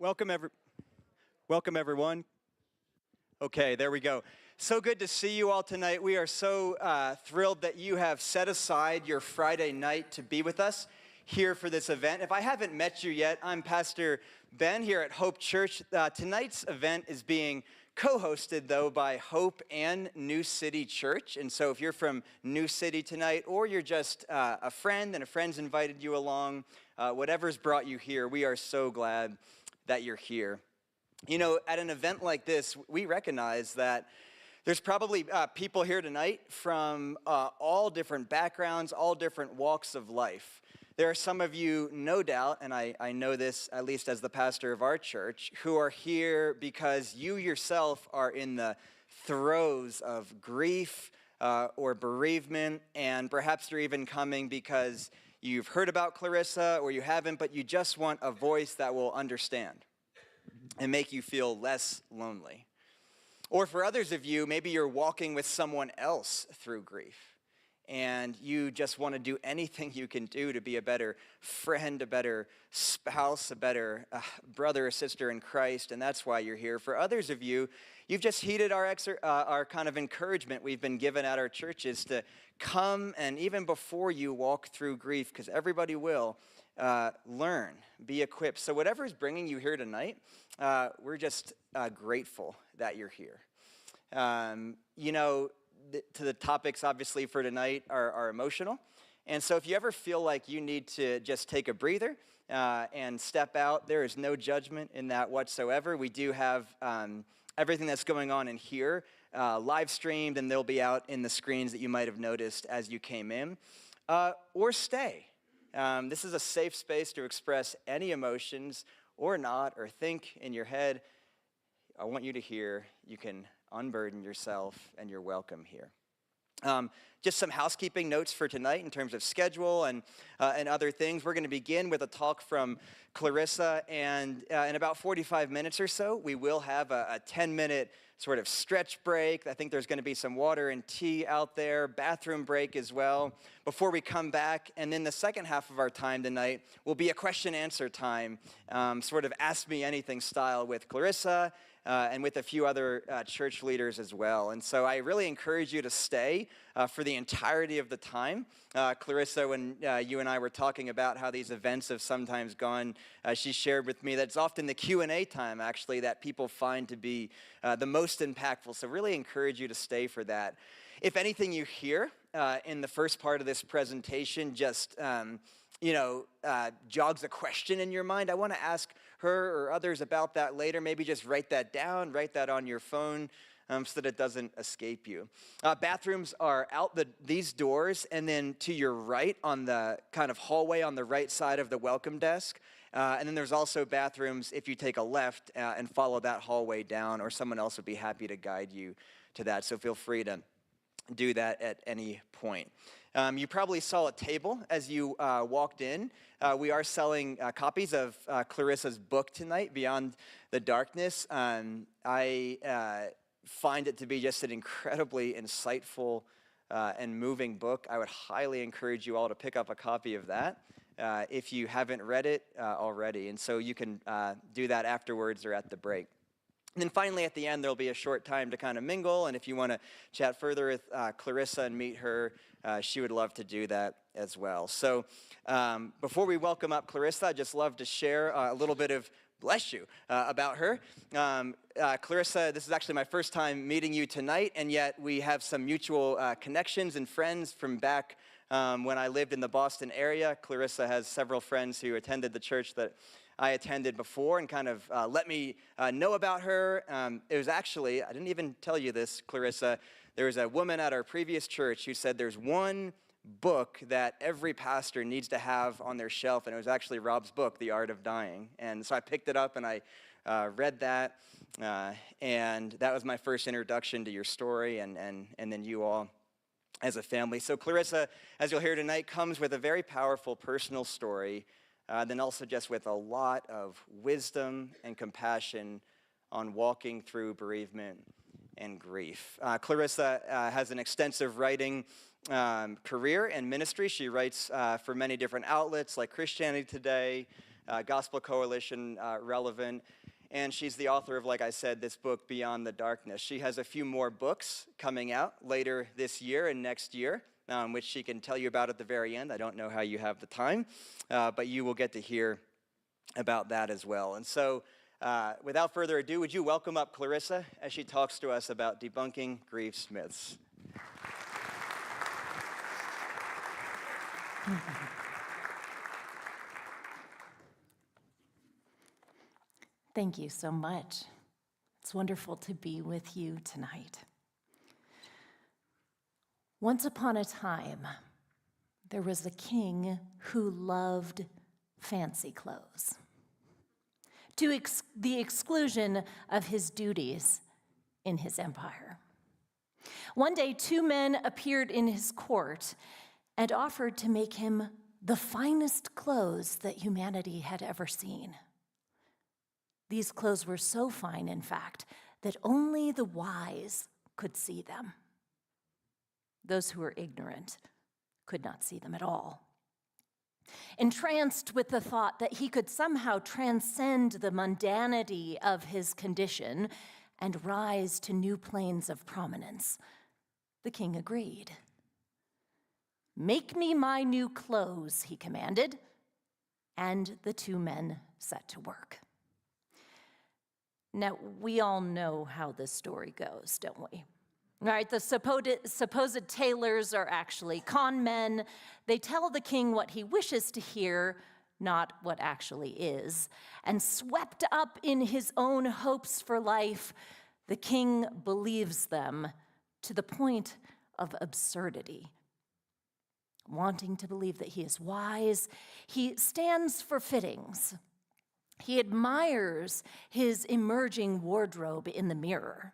Welcome, welcome everyone. Okay, there we go. So good to see you all tonight. We are so thrilled that you have set aside your Friday night to be with us here for this event. If I haven't met you yet, I'm Pastor Ben here at Hope Church. Tonight's event is being co-hosted, though, by Hope and New City Church. And so if you're from New City tonight, or you're just a friend and a friend's invited you along, whatever's brought you here, we are so glad that you're here. You know, at an event like this, we recognize that there's probably people here tonight from all different backgrounds, all different walks of life. There are some of you, no doubt, and I know this at least as the pastor of our church, who are here because you yourself are in the throes of grief or bereavement, and perhaps you're even coming because you've heard about Clarissa or you haven't, but you just want a voice that will understand and make you feel less lonely. Or for others of you, maybe you're walking with someone else through grief, and you just want to do anything you can do to be a better friend, a better spouse, a better brother or sister in Christ, and that's why you're here. For others of you, you've just heeded our kind of encouragement we've been given at our churches to come, and even before you walk through grief, because everybody will, learn, be equipped. So whatever is bringing you here tonight, we're just grateful that you're here. You know, to the topics obviously for tonight are emotional. And so if you ever feel like you need to just take a breather and step out, there is no judgment in that whatsoever. We do have everything that's going on in here live streamed, and they'll be out in the screens that you might have noticed as you came in. Or stay. This is a safe space to express any emotions or not, or think in your head. I want you to hear. You can unburden yourself, and you're welcome here. Just some housekeeping notes for tonight in terms of schedule and other things. We're going to begin with a talk from Clarissa, and in about 45 minutes or so, we will have a 10-minute sort of stretch break. I think there's going to be some water and tea out there, bathroom break as well, before we come back. And then the second half of our time tonight will be a question-answer time, sort of Ask Me Anything style with Clarissa, and with a few other church leaders as well. And so I really encourage you to stay for the entirety of the time. Clarissa, when you and I were talking about how these events have sometimes gone, she shared with me that it's often the Q&A time, actually, that people find to be the most impactful. So really encourage you to stay for that. If anything you hear in the first part of this presentation just jogs a question in your mind, I want to ask her or others about that later. Maybe just write that down, write that on your phone so that it doesn't escape you. Bathrooms are out these doors, and then to your right on the kind of hallway on the right side of the welcome desk. And then there's also bathrooms if you take a left and follow that hallway down, or someone else would be happy to guide you to that. So feel free to do that at any point. You probably saw a table as you walked in. We are selling copies of Clarissa's book tonight, Beyond the Darkness. I find it to be just an incredibly insightful and moving book. I would highly encourage you all to pick up a copy of that if you haven't read it already. And so you can do that afterwards or at the break. And then finally, at the end, there'll be a short time to kind of mingle, and if you want to chat further with Clarissa and meet her, she would love to do that as well. So before we welcome up Clarissa, I'd just love to share a little bit of, bless you, about her. Clarissa, this is actually my first time meeting you tonight, and yet we have some mutual connections and friends from back when I lived in the Boston area. Clarissa has several friends who attended the church that I attended before and kind of let me know about her. It was actually, I didn't even tell you this, Clarissa, there was a woman at our previous church who said there's one book that every pastor needs to have on their shelf, and it was actually Rob's book, The Art of Dying. And so I picked it up and I read that, and that was my first introduction to your story and then you all as a family. So Clarissa, as you'll hear tonight, comes with a very powerful personal story, then also just with a lot of wisdom and compassion on walking through bereavement and grief. Clarissa has an extensive writing career and ministry. She writes for many different outlets like Christianity Today, Gospel Coalition relevant. And she's the author of, like I said, this book, Beyond the Darkness. She has a few more books coming out later this year and next year, which she can tell you about at the very end. I don't know how you have the time, but you will get to hear about that as well. And so, without further ado, would you welcome up Clarissa as she talks to us about debunking grief's myths? Thank you so much. It's wonderful to be with you tonight. Once upon a time, there was a king who loved fancy clothes, to the exclusion of his duties in his empire. One day, two men appeared in his court and offered to make him the finest clothes that humanity had ever seen. These clothes were so fine, in fact, that only the wise could see them. Those who were ignorant could not see them at all. Entranced with the thought that he could somehow transcend the mundanity of his condition and rise to new planes of prominence, the king agreed. "Make me my new clothes," he commanded, and the two men set to work. Now, we all know how this story goes, don't we? Right, the supposed tailors are actually con men. They tell the king what he wishes to hear, not what actually is. And swept up in his own hopes for life, the king believes them to the point of absurdity. Wanting to believe that he is wise, he stands for fittings. He admires his emerging wardrobe in the mirror.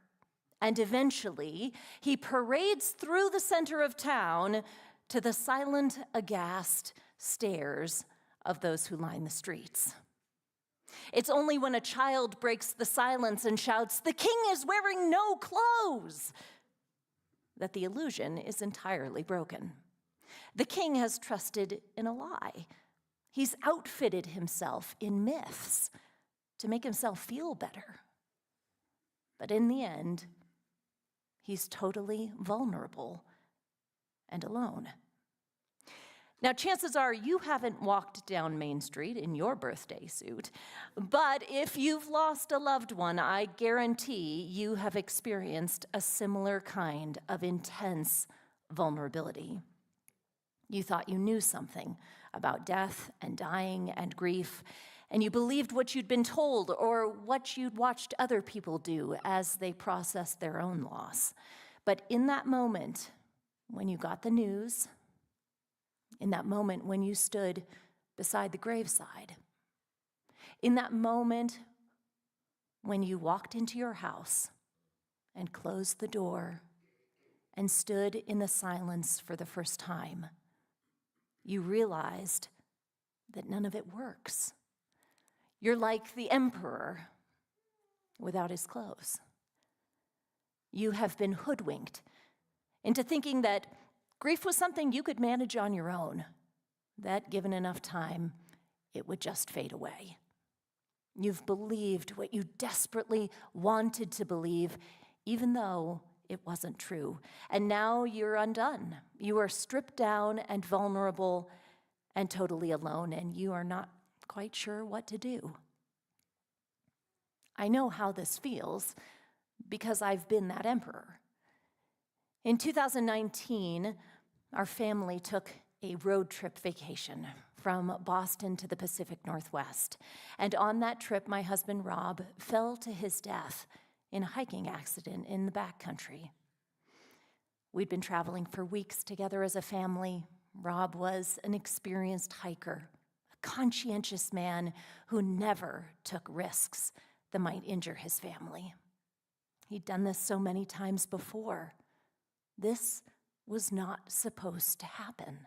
And eventually, he parades through the center of town to the silent, aghast stares of those who line the streets. It's only when a child breaks the silence and shouts, "The king is wearing no clothes," that the illusion is entirely broken. The king has trusted in a lie. He's outfitted himself in myths to make himself feel better. But in the end, he's totally vulnerable and alone. Now, chances are you haven't walked down Main Street in your birthday suit, but if you've lost a loved one, I guarantee you have experienced a similar kind of intense vulnerability. You thought you knew something about death and dying and grief, and you believed what you'd been told or what you'd watched other people do as they processed their own loss. But in that moment, when you got the news, in that moment when you stood beside the graveside, in that moment when you walked into your house and closed the door and stood in the silence for the first time, you realized that none of it works. You're like the emperor without his clothes. You have been hoodwinked into thinking that grief was something you could manage on your own, that given enough time, it would just fade away. You've believed what you desperately wanted to believe, even though it wasn't true. And now you're undone. You are stripped down and vulnerable and totally alone, and you are not quite sure what to do. I know how this feels because I've been that emperor. In 2019, our family took a road trip vacation from Boston to the Pacific Northwest. And on that trip, my husband, Rob, fell to his death in a hiking accident in the backcountry. We'd been traveling for weeks together as a family. Rob was an experienced hiker, a conscientious man who never took risks that might injure his family. He'd done this so many times before. This was not supposed to happen.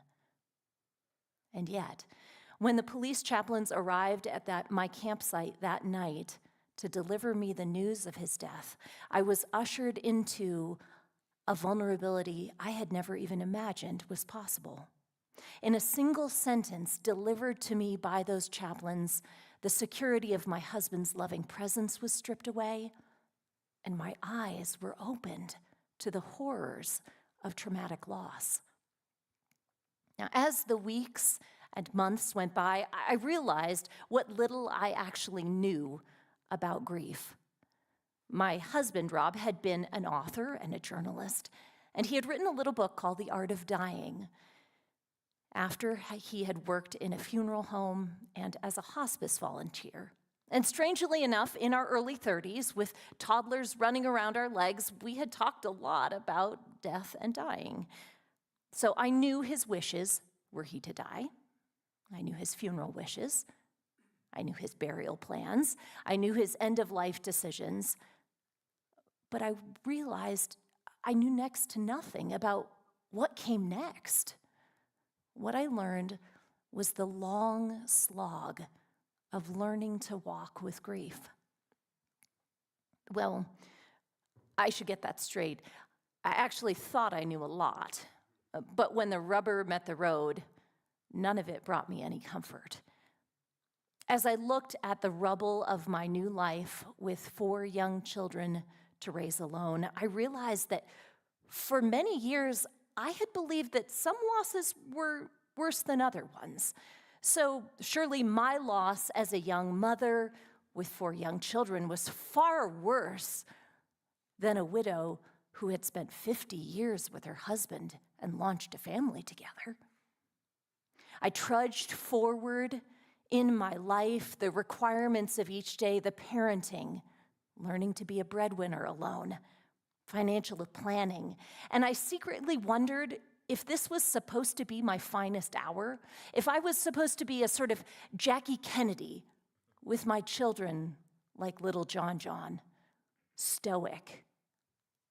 And yet, when the police chaplains arrived at my campsite that night to deliver me the news of his death, I was ushered into a vulnerability I had never even imagined was possible. In a single sentence delivered to me by those chaplains, the security of my husband's loving presence was stripped away, and my eyes were opened to the horrors of traumatic loss. Now, as the weeks and months went by, I realized what little I actually knew about grief. My husband, Rob, had been an author and a journalist, and he had written a little book called The Art of Dying. After he had worked in a funeral home and as a hospice volunteer. And strangely enough, in our early 30s, with toddlers running around our legs, we had talked a lot about death and dying. So I knew his wishes were he to die. I knew his funeral wishes. I knew his burial plans. I knew his end-of-life decisions. But I realized I knew next to nothing about what came next. What I learned was the long slog of learning to walk with grief. Well, I should get that straight. I actually thought I knew a lot, but when the rubber met the road, none of it brought me any comfort. As I looked at the rubble of my new life with 4 young children to raise alone, I realized that for many years, I had believed that some losses were worse than other ones. So surely my loss as a young mother with 4 young children was far worse than a widow who had spent 50 years with her husband and launched a family together. I trudged forward in my life, the requirements of each day, the parenting, learning to be a breadwinner alone, financial planning, and I secretly wondered if this was supposed to be my finest hour, if I was supposed to be a sort of Jackie Kennedy with my children like little John, stoic,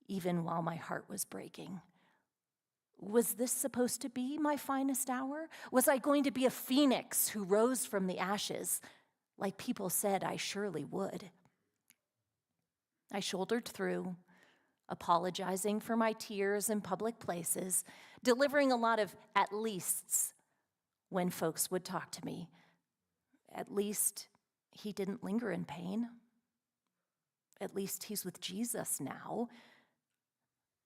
even while my heart was breaking. Was this supposed to be my finest hour? Was I going to be a phoenix who rose from the ashes, like people said I surely would? I shouldered through, apologizing for my tears in public places, delivering a lot of at leasts when folks would talk to me. At least he didn't linger in pain. At least he's with Jesus now.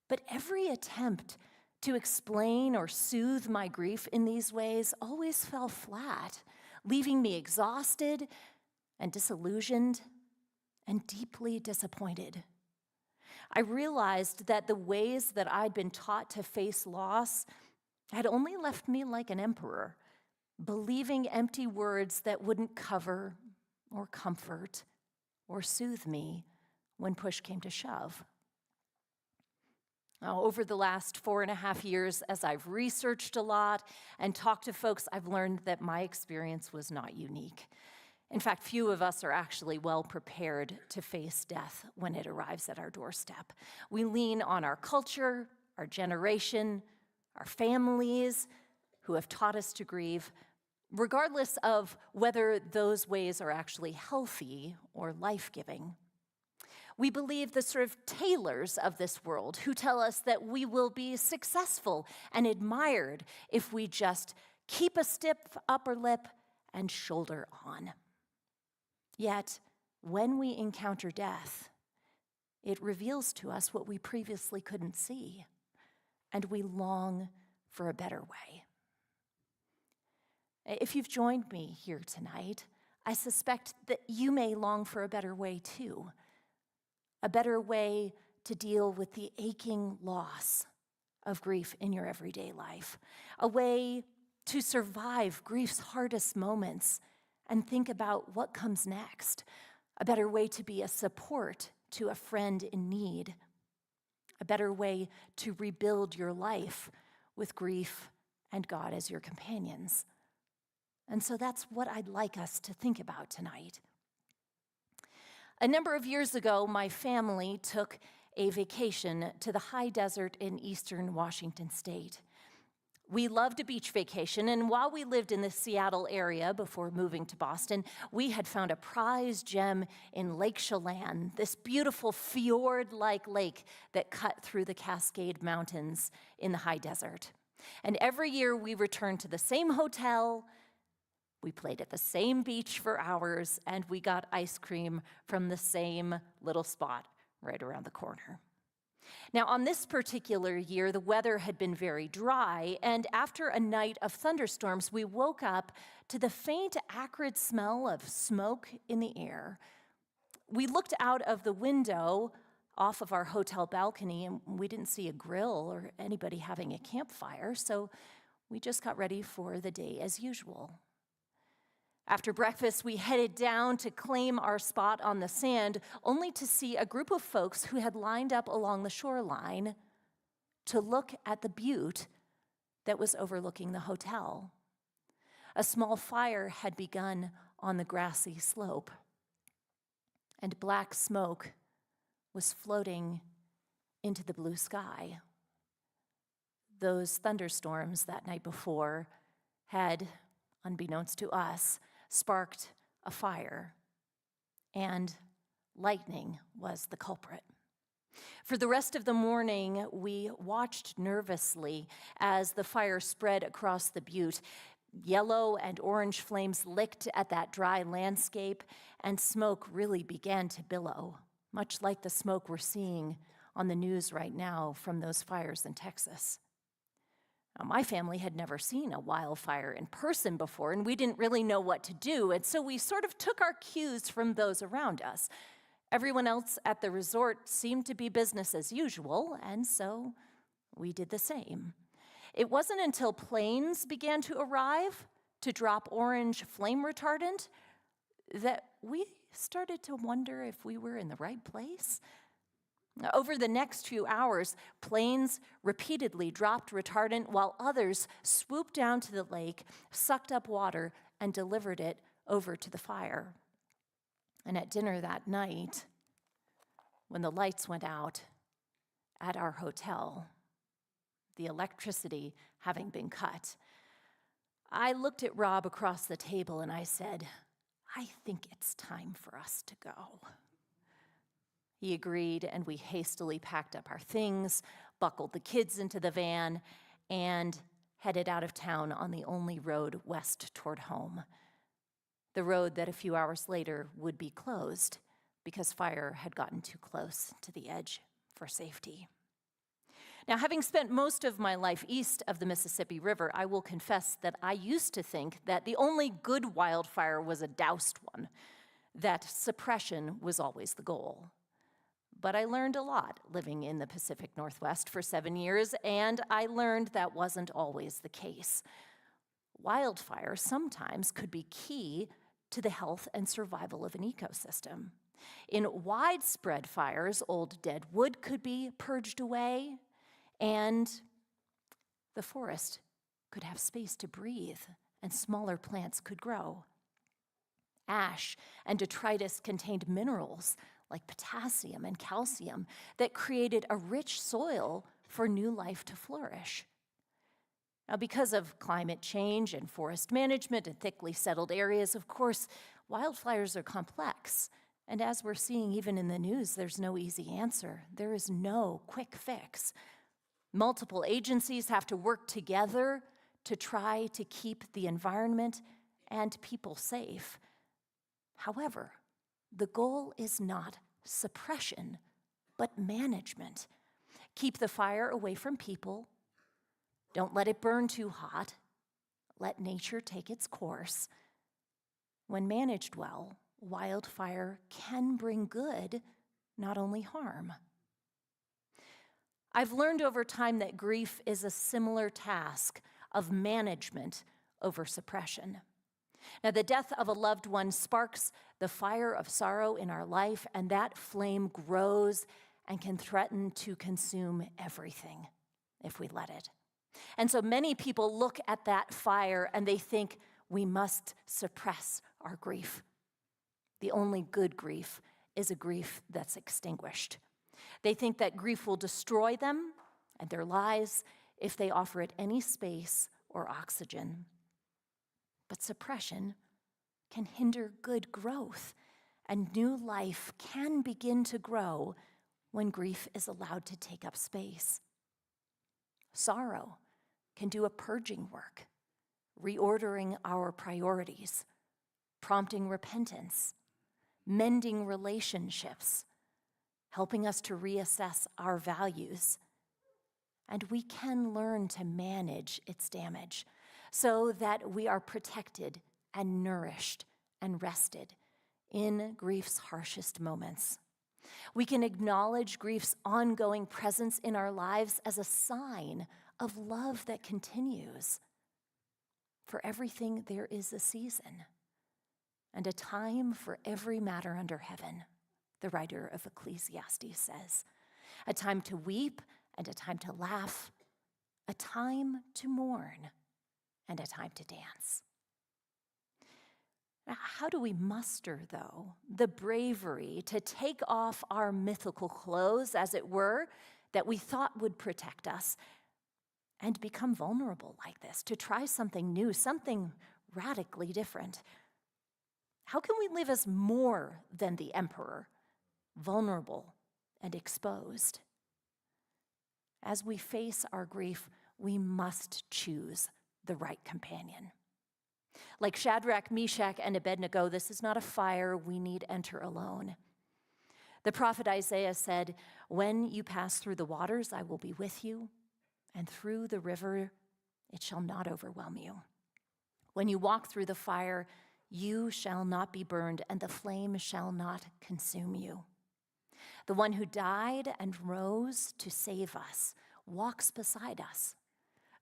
But every attempt to explain or soothe my grief in these ways always fell flat, leaving me exhausted and disillusioned and deeply disappointed. I realized that the ways that I'd been taught to face loss had only left me like an emperor, believing empty words that wouldn't cover or comfort or soothe me when push came to shove. Now, over the last 4.5 years, as I've researched a lot and talked to folks, I've learned that my experience was not unique. In fact, few of us are actually well prepared to face death when it arrives at our doorstep. We lean on our culture, our generation, our families who have taught us to grieve, regardless of whether those ways are actually healthy or life-giving. We believe the sort of tailors of this world who tell us that we will be successful and admired if we just keep a stiff upper lip and shoulder on. Yet, when we encounter death, it reveals to us what we previously couldn't see, and we long for a better way. If you've joined me here tonight, I suspect that you may long for a better way too, a better way to deal with the aching loss of grief in your everyday life, a way to survive grief's hardest moments and think about what comes next, a better way to be a support to a friend in need, a better way to rebuild your life with grief and God as your companions. And so that's what I'd like us to think about tonight. A number of years ago, my family took a vacation to the high desert in eastern Washington state. We loved a beach vacation, and while we lived in the Seattle area before moving to Boston, we had found a prize gem in Lake Chelan, this beautiful fjord-like lake that cut through the Cascade Mountains in the high desert. And every year we returned to the same hotel, we played at the same beach for hours, and we got ice cream from the same little spot right around the corner. Now, on this particular year, the weather had been very dry, and after a night of thunderstorms, we woke up to the faint, acrid smell of smoke in the air. We looked out of the window off of our hotel balcony, and we didn't see a grill or anybody having a campfire, so we just got ready for the day as usual. After breakfast, we headed down to claim our spot on the sand, only to see a group of folks who had lined up along the shoreline to look at the butte that was overlooking the hotel. A small fire had begun on the grassy slope, and black smoke was floating into the blue sky. Those thunderstorms that night before had, unbeknownst to us, sparked a fire, and lightning was the culprit. For the rest of the morning, we watched nervously as the fire spread across the butte. Yellow and orange flames licked at that dry landscape, and smoke really began to billow, much like the smoke we're seeing on the news right now from those fires in Texas. Now, my family had never seen a wildfire in person before, and we didn't really know what to do, and so we sort of took our cues from those around us. Everyone else at the resort seemed to be business as usual, and so we did the same. It wasn't until planes began to arrive to drop orange flame retardant that we started to wonder if we were in the right place. Over the next few hours, planes repeatedly dropped retardant while others swooped down to the lake, sucked up water, and delivered it over to the fire. And at dinner that night, when the lights went out at our hotel, the electricity having been cut, I looked at Rob across the table and I said, "I think it's time for us to go." He agreed, and we hastily packed up our things, buckled the kids into the van, and headed out of town on the only road west toward home, the road that a few hours later would be closed because fire had gotten too close to the edge for safety. Now, having spent most of my life east of the Mississippi River, I will confess that I used to think that the only good wildfire was a doused one, that suppression was always the goal. But I learned a lot living in the Pacific Northwest for 7 years, and I learned that wasn't always the case. Wildfire sometimes could be key to the health and survival of an ecosystem. In widespread fires, old dead wood could be purged away, and the forest could have space to breathe, and smaller plants could grow. Ash and detritus contained minerals like potassium and calcium that created a rich soil for new life to flourish. Now, because of climate change and forest management and thickly settled areas, of course, wildfires are complex. And as we're seeing even in the news, there's no easy answer. There is no quick fix. Multiple agencies have to work together to try to keep the environment and people safe. However, the goal is not suppression, but management. Keep the fire away from people. Don't let it burn too hot. Let nature take its course. When managed well, wildfire can bring good, not only harm. I've learned over time that grief is a similar task of management over suppression. Now, the death of a loved one sparks the fire of sorrow in our life, and that flame grows and can threaten to consume everything if we let it. And so many people look at that fire and they think we must suppress our grief. The only good grief is a grief that's extinguished. They think that grief will destroy them and their lives if they offer it any space or oxygen. But suppression can hinder good growth, and new life can begin to grow when grief is allowed to take up space. Sorrow can do a purging work, reordering our priorities, prompting repentance, mending relationships, helping us to reassess our values. And we can learn to manage its damage so that we are protected and nourished and rested in grief's harshest moments. We can acknowledge grief's ongoing presence in our lives as a sign of love that continues. For everything there is a season, and a time for every matter under heaven, the writer of Ecclesiastes says. A time to weep and a time to laugh, a time to mourn and a time to dance. Now, how do we muster, though, the bravery to take off our mythical clothes, as it were, that we thought would protect us, and become vulnerable like this, to try something new, something radically different? How can we live as more than the emperor, vulnerable and exposed? As we face our grief, we must choose the right companion. Like Shadrach, Meshach, and Abednego, this is not a fire we need enter alone. The prophet Isaiah said, "When you pass through the waters, I will be with you, and through the river, it shall not overwhelm you. When you walk through the fire, you shall not be burned, and the flame shall not consume you." The one who died and rose to save us walks beside us,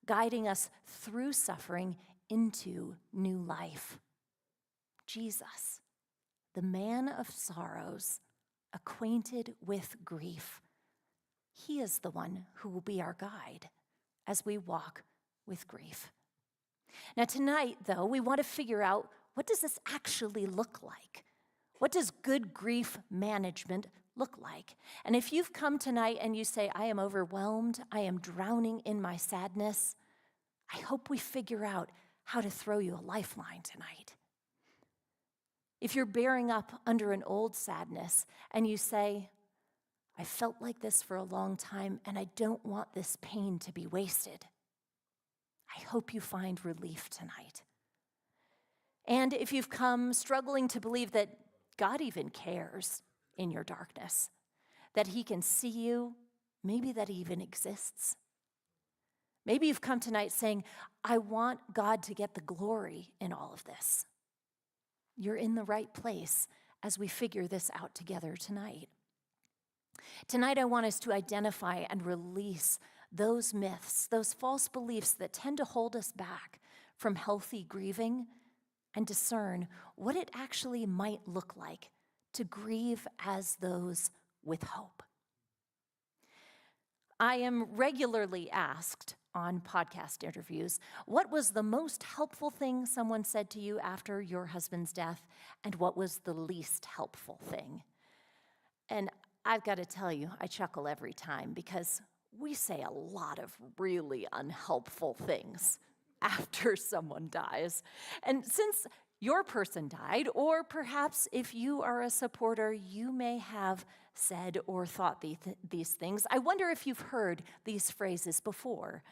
guiding us through suffering into new life. Jesus, the man of sorrows, acquainted with grief, he is the one who will be our guide as we walk with grief. Now tonight, though, we want to figure out, what does this actually look like? What does good grief management look like? And if you've come tonight and you say, I am overwhelmed, I am drowning in my sadness, I hope we figure out how to throw you a lifeline tonight. If you're bearing up under an old sadness and you say, I felt like this for a long time and I don't want this pain to be wasted, I hope you find relief tonight. And if you've come struggling to believe that God even cares in your darkness, that he can see you, maybe that he even exists. Maybe you've come tonight saying, I want God to get the glory in all of this. You're in the right place as we figure this out together tonight. Tonight, I want us to identify and release those myths, those false beliefs that tend to hold us back from healthy grieving, and discern what it actually might look like to grieve as those with hope. I am regularly asked on podcast interviews, what was the most helpful thing someone said to you after your husband's death, and what was the least helpful thing? And I've got to tell you, I chuckle every time because we say a lot of really unhelpful things after someone dies. And since your person died, or perhaps if you are a supporter, you may have said or thought these things. I wonder if you've heard these phrases before.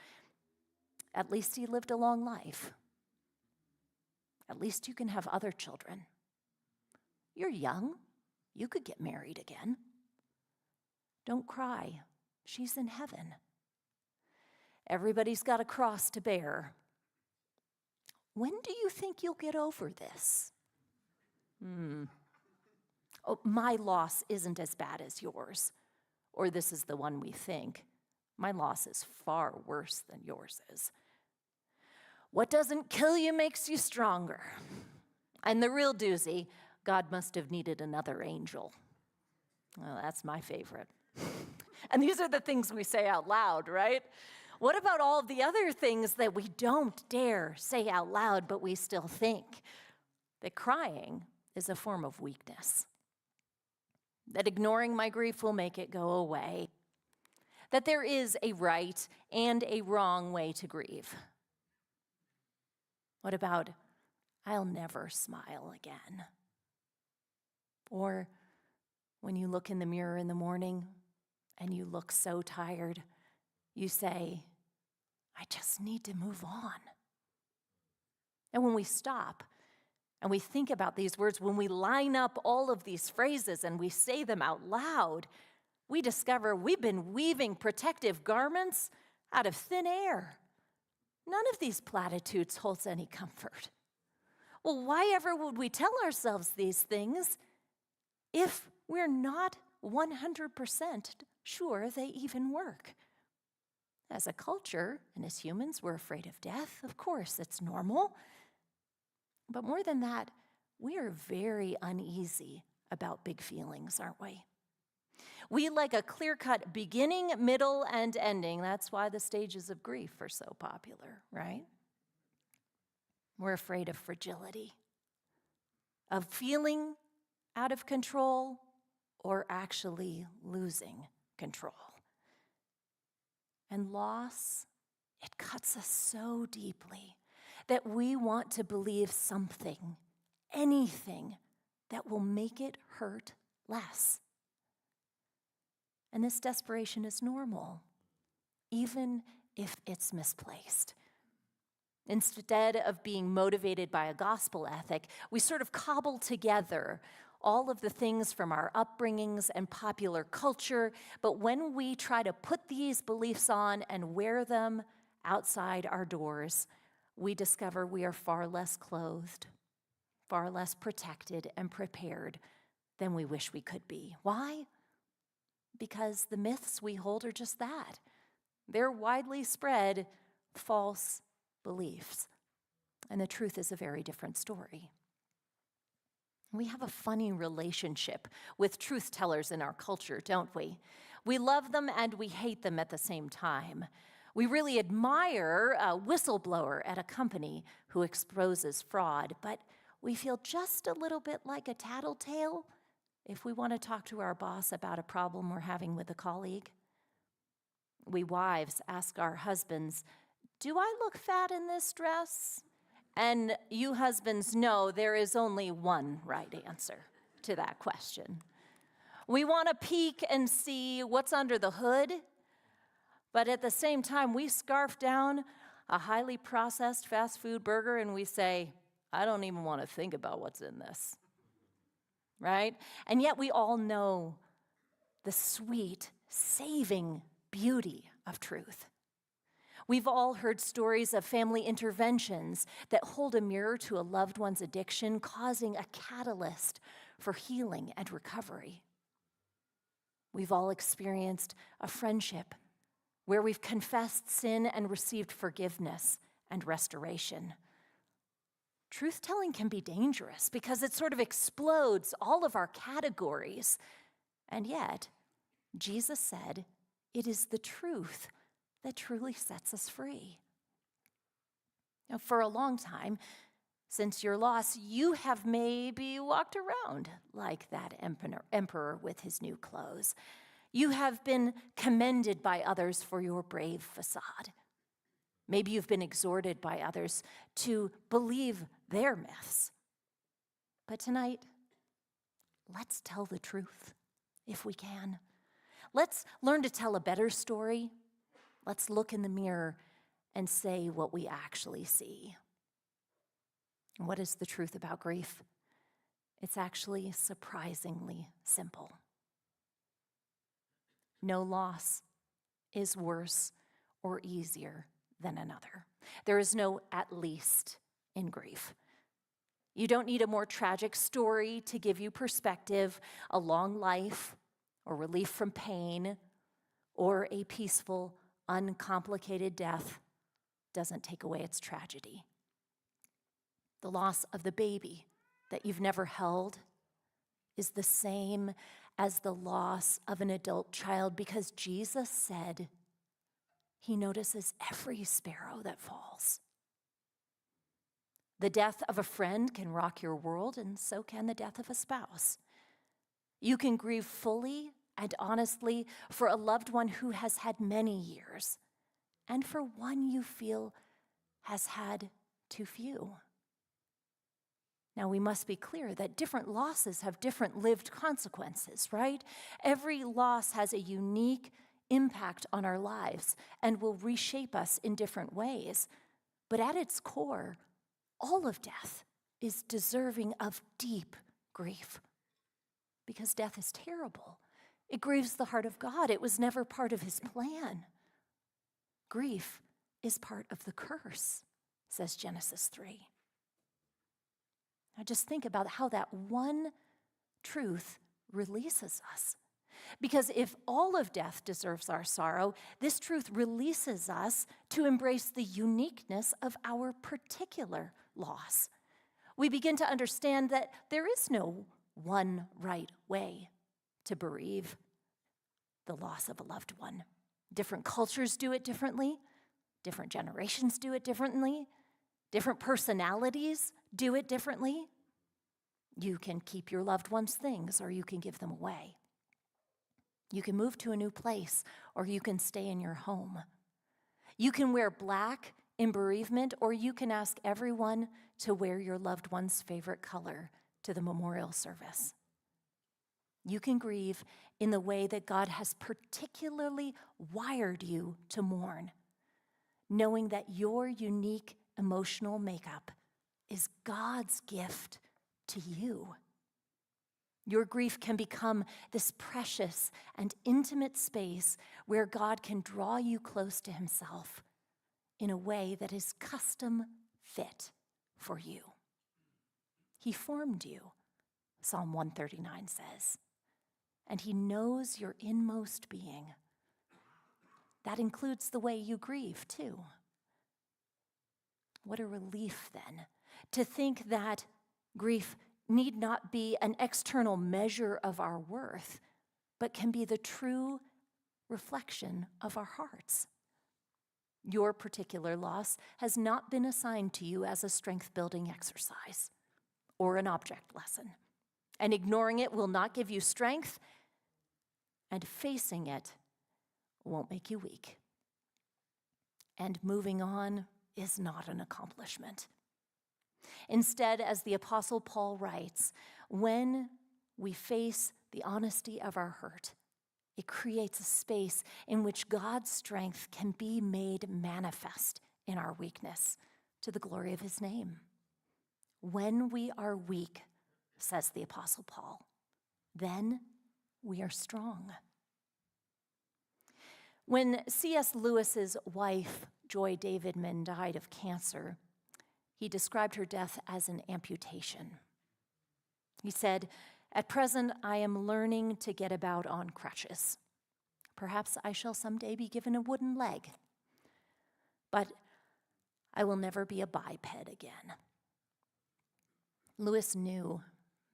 At least he lived a long life. At least you can have other children. You're young. You could get married again. Don't cry. She's in heaven. Everybody's got a cross to bear. When do you think you'll get over this? Oh, my loss isn't as bad as yours. Or this is the one we think. My loss is far worse than yours is. What doesn't kill you makes you stronger. And the real doozy, God must have needed another angel. Well, that's my favorite. And these are the things we say out loud, right? What about all of the other things that we don't dare say out loud, but we still think? That crying is a form of weakness. That ignoring my grief will make it go away. That there is a right and a wrong way to grieve. What about, I'll never smile again? Or when you look in the mirror in the morning and you look so tired, you say, I just need to move on. And when we stop and we think about these words, when we line up all of these phrases and we say them out loud, we discover we've been weaving protective garments out of thin air. None of these platitudes holds any comfort. Well, why ever would we tell ourselves these things if we're not 100% sure they even work? As a culture and as humans, we're afraid of death. Of course, it's normal. But more than that, we are very uneasy about big feelings, aren't we? We like a clear-cut beginning, middle, and ending. That's why the stages of grief are so popular, right? We're afraid of fragility, of feeling out of control or actually losing control. And loss, it cuts us so deeply that we want to believe something, anything, that will make it hurt less. And this desperation is normal, even if it's misplaced. Instead of being motivated by a gospel ethic, we sort of cobble together all of the things from our upbringings and popular culture, but when we try to put these beliefs on and wear them outside our doors, we discover we are far less clothed, far less protected and prepared than we wish we could be. Why? Because the myths we hold are just that. They're widely spread false beliefs. And the truth is a very different story. We have a funny relationship with truth tellers in our culture, don't we? We love them and we hate them at the same time. We really admire a whistleblower at a company who exposes fraud, but we feel just a little bit like a tattletale if we want to talk to our boss about a problem we're having with a colleague. We wives ask our husbands, "Do I look fat in this dress?" And you husbands know there is only one right answer to that question. We want to peek and see what's under the hood, but at the same time, we scarf down a highly processed fast food burger and we say, "I don't even want to think about what's in this." Right? And yet we all know the sweet, saving beauty of truth. We've all heard stories of family interventions that hold a mirror to a loved one's addiction, causing a catalyst for healing and recovery. We've all experienced a friendship where we've confessed sin and received forgiveness and restoration. Truth-telling can be dangerous because it sort of explodes all of our categories. And yet, Jesus said, it is the truth that truly sets us free. Now, for a long time, since your loss, you have maybe walked around like that emperor with his new clothes. You have been commended by others for your brave facade. Maybe you've been exhorted by others to believe their myths. But tonight, let's tell the truth, if we can. Let's learn to tell a better story. Let's look in the mirror and say what we actually see. What is the truth about grief? It's actually surprisingly simple. No loss is worse or easier than another. There is no at least in grief. You don't need a more tragic story to give you perspective, a long life, or relief from pain, or a peaceful, uncomplicated death doesn't take away its tragedy. The loss of the baby that you've never held is the same as the loss of an adult child because Jesus said he notices every sparrow that falls. The death of a friend can rock your world, and so can the death of a spouse. You can grieve fully and honestly for a loved one who has had many years, and for one you feel has had too few. Now, we must be clear that different losses have different lived consequences, right? Every loss has a unique, impact on our lives and will reshape us in different ways. But at its core, all of death is deserving of deep grief, because death is terrible. It grieves the heart of God. It was never part of his plan. Grief is part of the curse, says Genesis 3. Now just think about how that one truth releases us. Because if all of death deserves our sorrow, this truth releases us to embrace the uniqueness of our particular loss. We begin to understand that there is no one right way to bereave the loss of a loved one. Different cultures do it differently. Different generations do it differently. Different personalities do it differently. You can keep your loved one's things, or you can give them away. You can move to a new place, or you can stay in your home. You can wear black in bereavement, or you can ask everyone to wear your loved one's favorite color to the memorial service. You can grieve in the way that God has particularly wired you to mourn, knowing that your unique emotional makeup is God's gift to you. Your grief can become this precious and intimate space where God can draw you close to himself in a way that is custom fit for you. He formed you, Psalm 139 says, and he knows your inmost being. That includes the way you grieve, too. What a relief, then, to think that grief need not be an external measure of our worth, but can be the true reflection of our hearts. Your particular loss has not been assigned to you as a strength-building exercise or an object lesson, and ignoring it will not give you strength, and facing it won't make you weak. And moving on is not an accomplishment. Instead, as the Apostle Paul writes, when we face the honesty of our hurt, it creates a space in which God's strength can be made manifest in our weakness to the glory of his name. When we are weak, says the Apostle Paul, then we are strong. When C.S. Lewis's wife, Joy Davidman, died of cancer, he described her death as an amputation. He said, "At present, I am learning to get about on crutches. Perhaps I shall someday be given a wooden leg, but I will never be a biped again." Lewis knew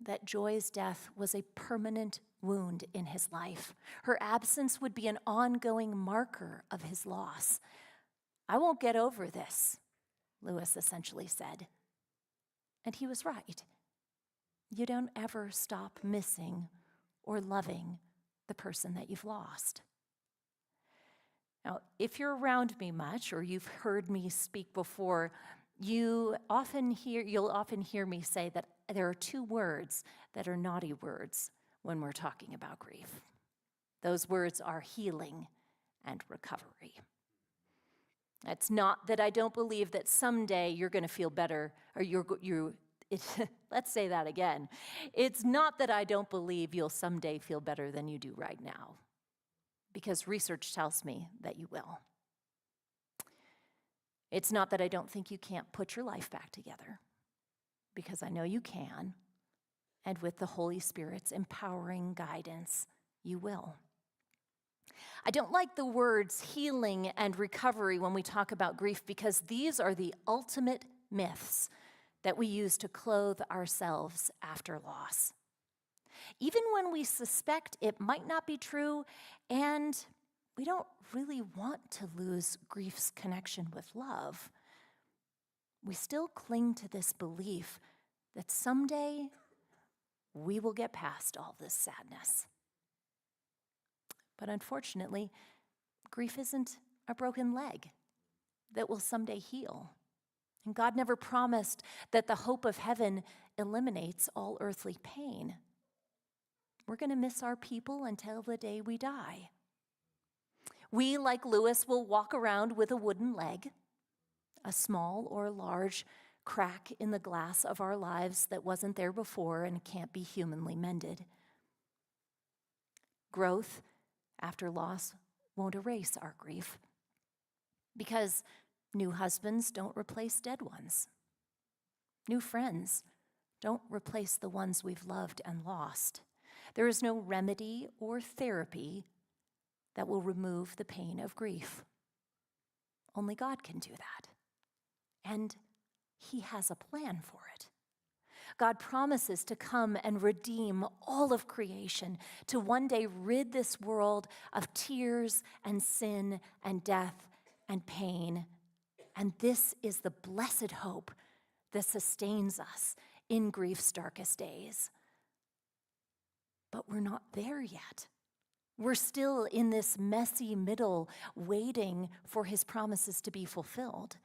that Joy's death was a permanent wound in his life. Her absence would be an ongoing marker of his loss. "I won't get over this," Lewis essentially said. And he was right. You don't ever stop missing or loving the person that you've lost. Now, if you're around me much, or you've heard me speak before, you'll often hear me say that there are two words that are naughty words when we're talking about grief. Those words are healing and recovery. It's not that I don't believe that someday you're going to feel better, or let's say that again. It's not that I don't believe you'll someday feel better than you do right now, because research tells me that you will. It's not that I don't think you can't put your life back together, because I know you can, and with the Holy Spirit's empowering guidance, you will. I don't like the words healing and recovery when we talk about grief, because these are the ultimate myths that we use to clothe ourselves after loss. Even when we suspect it might not be true, and we don't really want to lose grief's connection with love, we still cling to this belief that someday we will get past all this sadness. But unfortunately, grief isn't a broken leg that will someday heal. And God never promised that the hope of heaven eliminates all earthly pain. We're going to miss our people until the day we die. We, like Lewis, will walk around with a wooden leg, a small or large crack in the glass of our lives that wasn't there before and can't be humanly mended. Growth after loss won't erase our grief, because new husbands don't replace dead ones. New friends don't replace the ones we've loved and lost. There is no remedy or therapy that will remove the pain of grief. Only God can do that. And He has a plan for it. God promises to come and redeem all of creation, to one day rid this world of tears and sin and death and pain. And this is the blessed hope that sustains us in grief's darkest days. But we're not there yet. We're still in this messy middle, waiting for His promises to be fulfilled.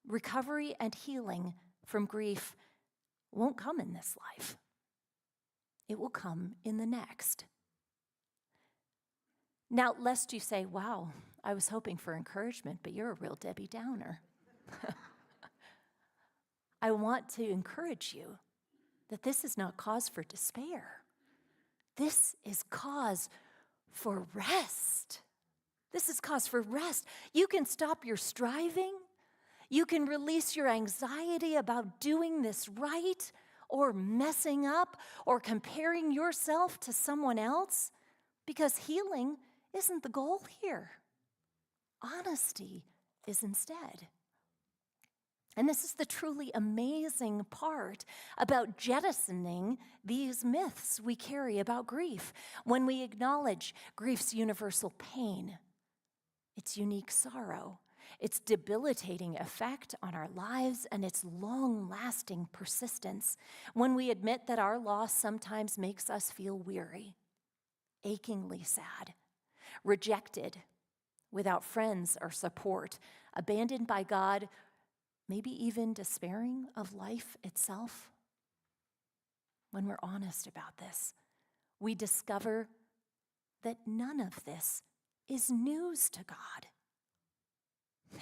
Recovery and healing from grief won't come in this life. It will come in the next. Now, lest you say, wow, I was hoping for encouragement, but you're a real Debbie Downer. I want to encourage you that this is not cause for despair. This is cause for rest. This is cause for rest. You can stop your striving. You can release your anxiety about doing this right or messing up or comparing yourself to someone else, because healing isn't the goal here. Honesty is instead. And this is the truly amazing part about jettisoning these myths we carry about grief. When we acknowledge grief's universal pain, its unique sorrow, its debilitating effect on our lives, and its long-lasting persistence. When we admit that our loss sometimes makes us feel weary, achingly sad, rejected, without friends or support, abandoned by God, maybe even despairing of life itself. When we're honest about this, we discover that none of this is news to God.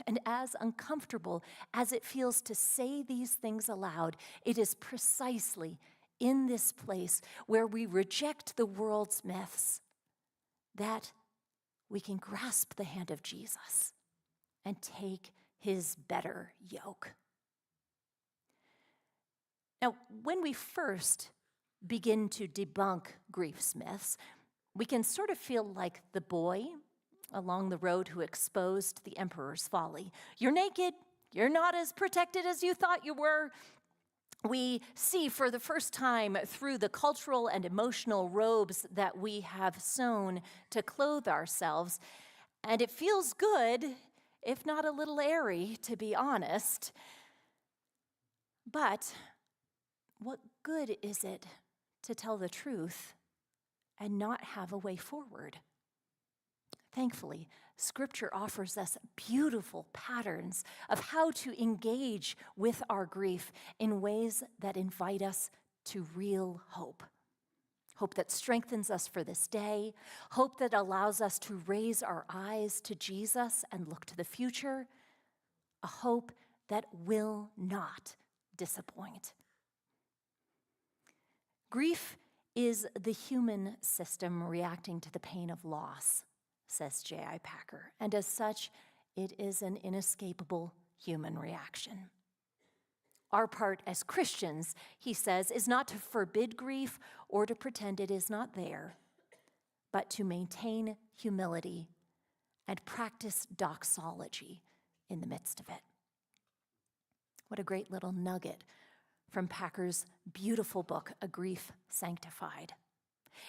And as uncomfortable as it feels to say these things aloud, it is precisely in this place where we reject the world's myths that we can grasp the hand of Jesus and take His better yoke. Now, when we first begin to debunk grief's myths, we can sort of feel like the boy along the road who exposed the emperor's folly. You're naked. You're not as protected as you thought you were. We see for the first time through the cultural and emotional robes that we have sewn to clothe ourselves, and it feels good, if not a little airy, to be honest. But what good is it to tell the truth and not have a way forward? Thankfully, Scripture offers us beautiful patterns of how to engage with our grief in ways that invite us to real hope. Hope that strengthens us for this day, hope that allows us to raise our eyes to Jesus and look to the future, a hope that will not disappoint. Grief is the human system reacting to the pain of loss, says J.I. Packer, and as such, it is an inescapable human reaction. Our part as Christians, he says, is not to forbid grief or to pretend it is not there, but to maintain humility and practice doxology in the midst of it. What a great little nugget from Packer's beautiful book, A Grief Sanctified.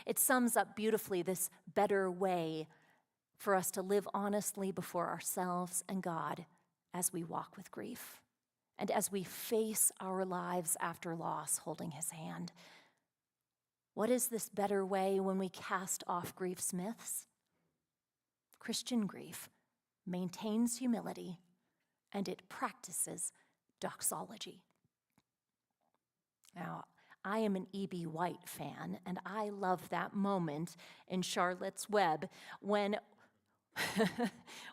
It sums up beautifully this better way for us to live honestly before ourselves and God as we walk with grief and as we face our lives after loss holding His hand. What is this better way when we cast off grief's myths? Christian grief maintains humility and it practices doxology. Now, I am an E.B. White fan, and I love that moment in Charlotte's Web when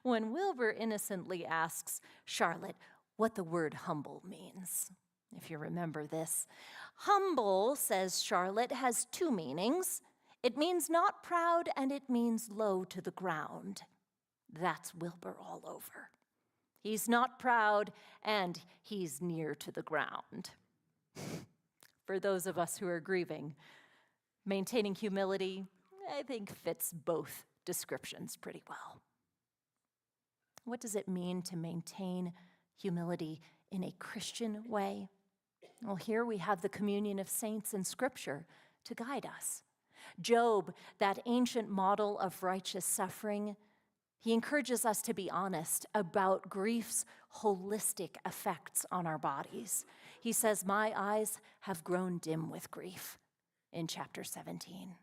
when Wilbur innocently asks Charlotte what the word humble means. If you remember this, humble, says Charlotte, has two meanings. It means not proud and it means low to the ground. That's Wilbur all over. He's not proud and he's near to the ground. For those of us who are grieving, maintaining humility, I think, fits both descriptions pretty well. What does it mean to maintain humility in a Christian way? Well, here we have the communion of saints in Scripture to guide us. Job, that ancient model of righteous suffering, he encourages us to be honest about grief's holistic effects on our bodies. He says, "My eyes have grown dim with grief," in chapter 17.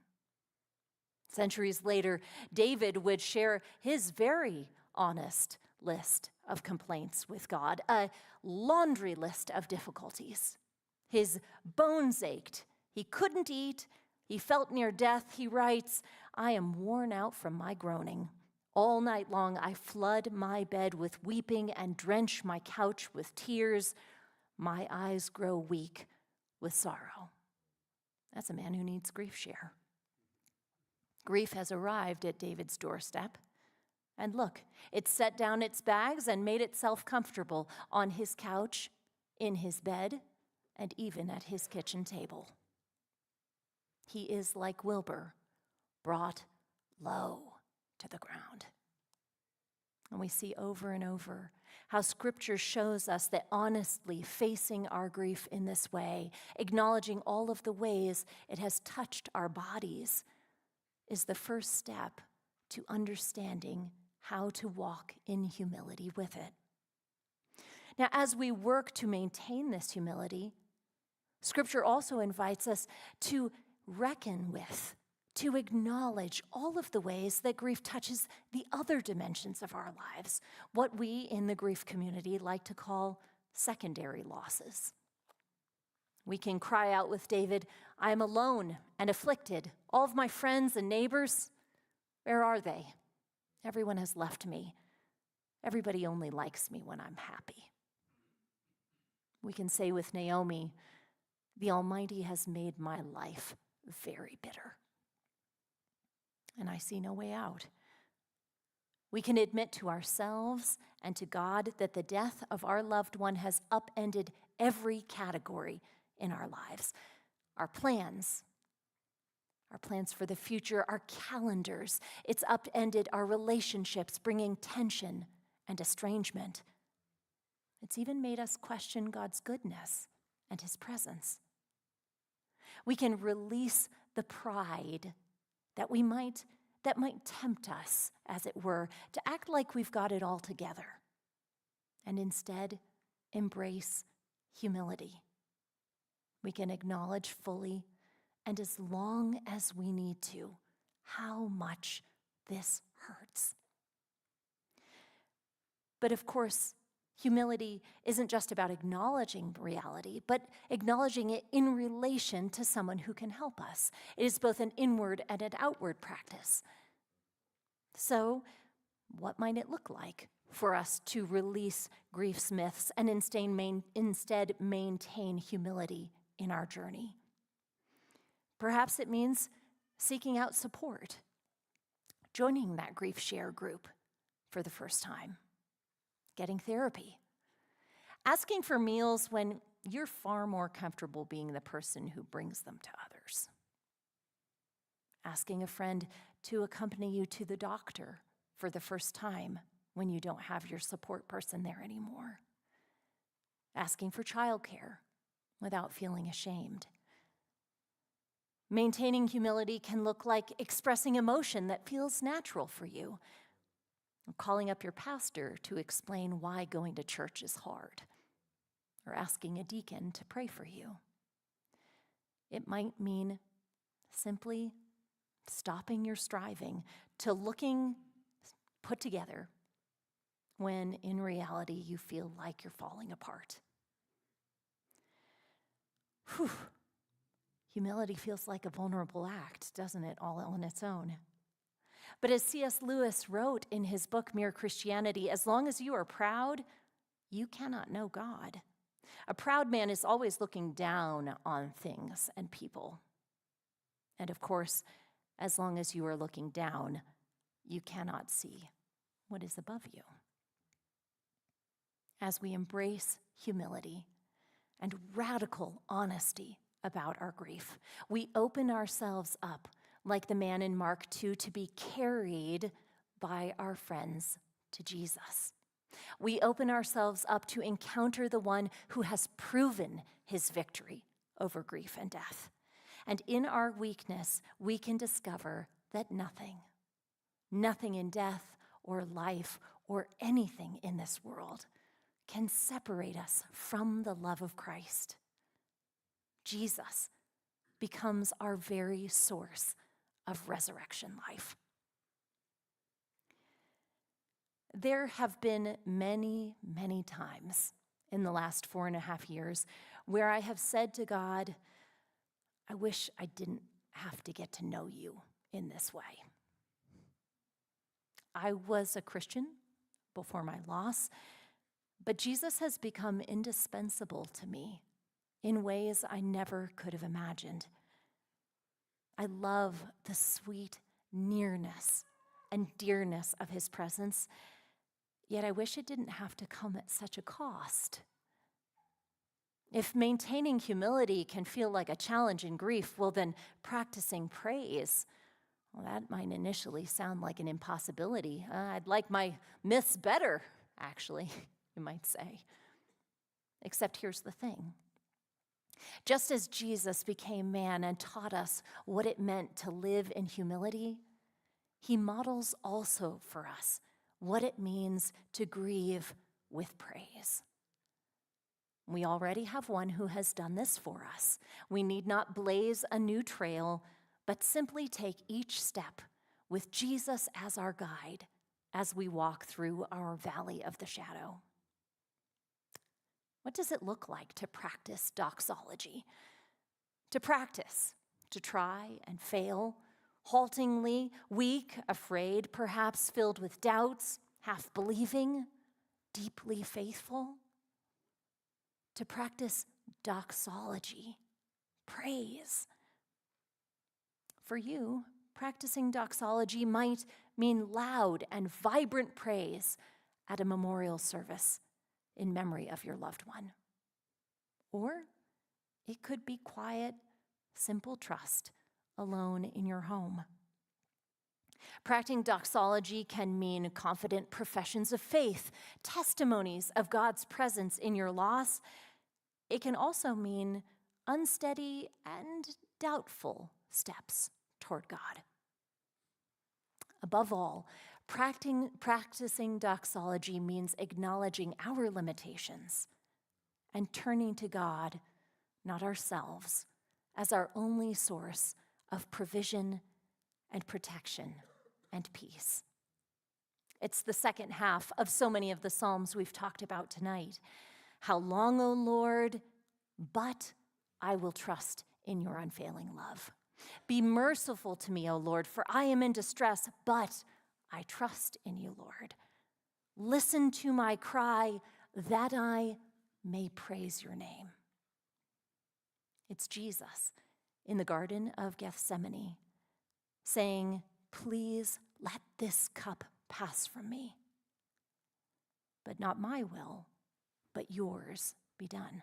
Centuries later, David would share his very honest list of complaints with God, a laundry list of difficulties. His bones ached. He couldn't eat. He felt near death. He writes, "I am worn out from my groaning. All night long I flood my bed with weeping and drench my couch with tears. My eyes grow weak with sorrow." That's a man who needs grief share. Grief has arrived at David's doorstep. And look, it set down its bags and made itself comfortable on his couch, in his bed, and even at his kitchen table. He is like Wilbur, brought low to the ground. And we see over and over how Scripture shows us that honestly facing our grief in this way, acknowledging all of the ways it has touched our bodies, is the first step to understanding how to walk in humility with it. Now, as we work to maintain this humility, Scripture also invites us to reckon with, to acknowledge all of the ways that grief touches the other dimensions of our lives, what we in the grief community like to call secondary losses. We can cry out with David, "I am alone and afflicted. All of my friends and neighbors, where are they? Everyone has left me. Everybody only likes me when I'm happy." We can say with Naomi, "The Almighty has made my life very bitter, and I see no way out." We can admit to ourselves and to God that the death of our loved one has upended every category in our lives. Our plans for the future, our calendars. It's upended our relationships, bringing tension and estrangement. It's even made us question God's goodness and his presence. We can release the pride that might tempt us, as it were, to act like we've got it all together, and instead embrace humility. We can acknowledge fully, and as long as we need to, how much this hurts. But of course, humility isn't just about acknowledging reality, but acknowledging it in relation to someone who can help us. It is both an inward and an outward practice. So, what might it look like for us to release grief's myths and instead maintain humility in our journey? Perhaps it means seeking out support, joining that grief share group for the first time, getting therapy, asking for meals when you're far more comfortable being the person who brings them to others, asking a friend to accompany you to the doctor for the first time when you don't have your support person there anymore, asking for childcare without feeling ashamed. Maintaining humility can look like expressing emotion that feels natural for you, calling up your pastor to explain why going to church is hard, or asking a deacon to pray for you. It might mean simply stopping your striving to looking put together when in reality you feel like you're falling apart. Whew. Humility feels like a vulnerable act, doesn't it, all on its own? But as C.S. Lewis wrote in his book, Mere Christianity, as long as you are proud, you cannot know God. A proud man is always looking down on things and people. And of course, as long as you are looking down, you cannot see what is above you. As we embrace humility and radical honesty about our grief, we open ourselves up, like the man in Mark 2, to be carried by our friends to Jesus. We open ourselves up to encounter the one who has proven his victory over grief and death. And in our weakness, we can discover that nothing in death or life or anything in this world can separate us from the love of Christ. Jesus becomes our very source of resurrection life. There have been many, many times in the last 4.5 years where I have said to God, I wish I didn't have to get to know you in this way. I was a Christian before my loss, but Jesus has become indispensable to me in ways I never could have imagined. I love the sweet nearness and dearness of his presence, yet I wish it didn't have to come at such a cost. If maintaining humility can feel like a challenge in grief, well then practicing praise, well, that might initially sound like an impossibility. I'd like my myths better, actually, you might say. Except here's the thing. Just as Jesus became man and taught us what it meant to live in humility, he models also for us what it means to grieve with praise. We already have one who has done this for us. We need not blaze a new trail, but simply take each step with Jesus as our guide as we walk through our valley of the shadow. What does it look like to practice doxology? To practice, to try and fail, haltingly, weak, afraid, perhaps filled with doubts, half believing, deeply faithful. To practice doxology, praise. For you, practicing doxology might mean loud and vibrant praise at a memorial service in memory of your loved one. Or it could be quiet, simple trust alone in your home. Practicing doxology can mean confident professions of faith, testimonies of God's presence in your loss. It can also mean unsteady and doubtful steps toward God. Above all, practicing doxology means acknowledging our limitations and turning to God, not ourselves, as our only source of provision and protection and peace. It's the second half of so many of the Psalms we've talked about tonight. How long, O Lord, but I will trust in your unfailing love. Be merciful to me, O Lord, for I am in distress, but I trust in you, Lord. Listen to my cry that I may praise your name. It's Jesus in the Garden of Gethsemane saying, please let this cup pass from me. But not my will, but yours be done.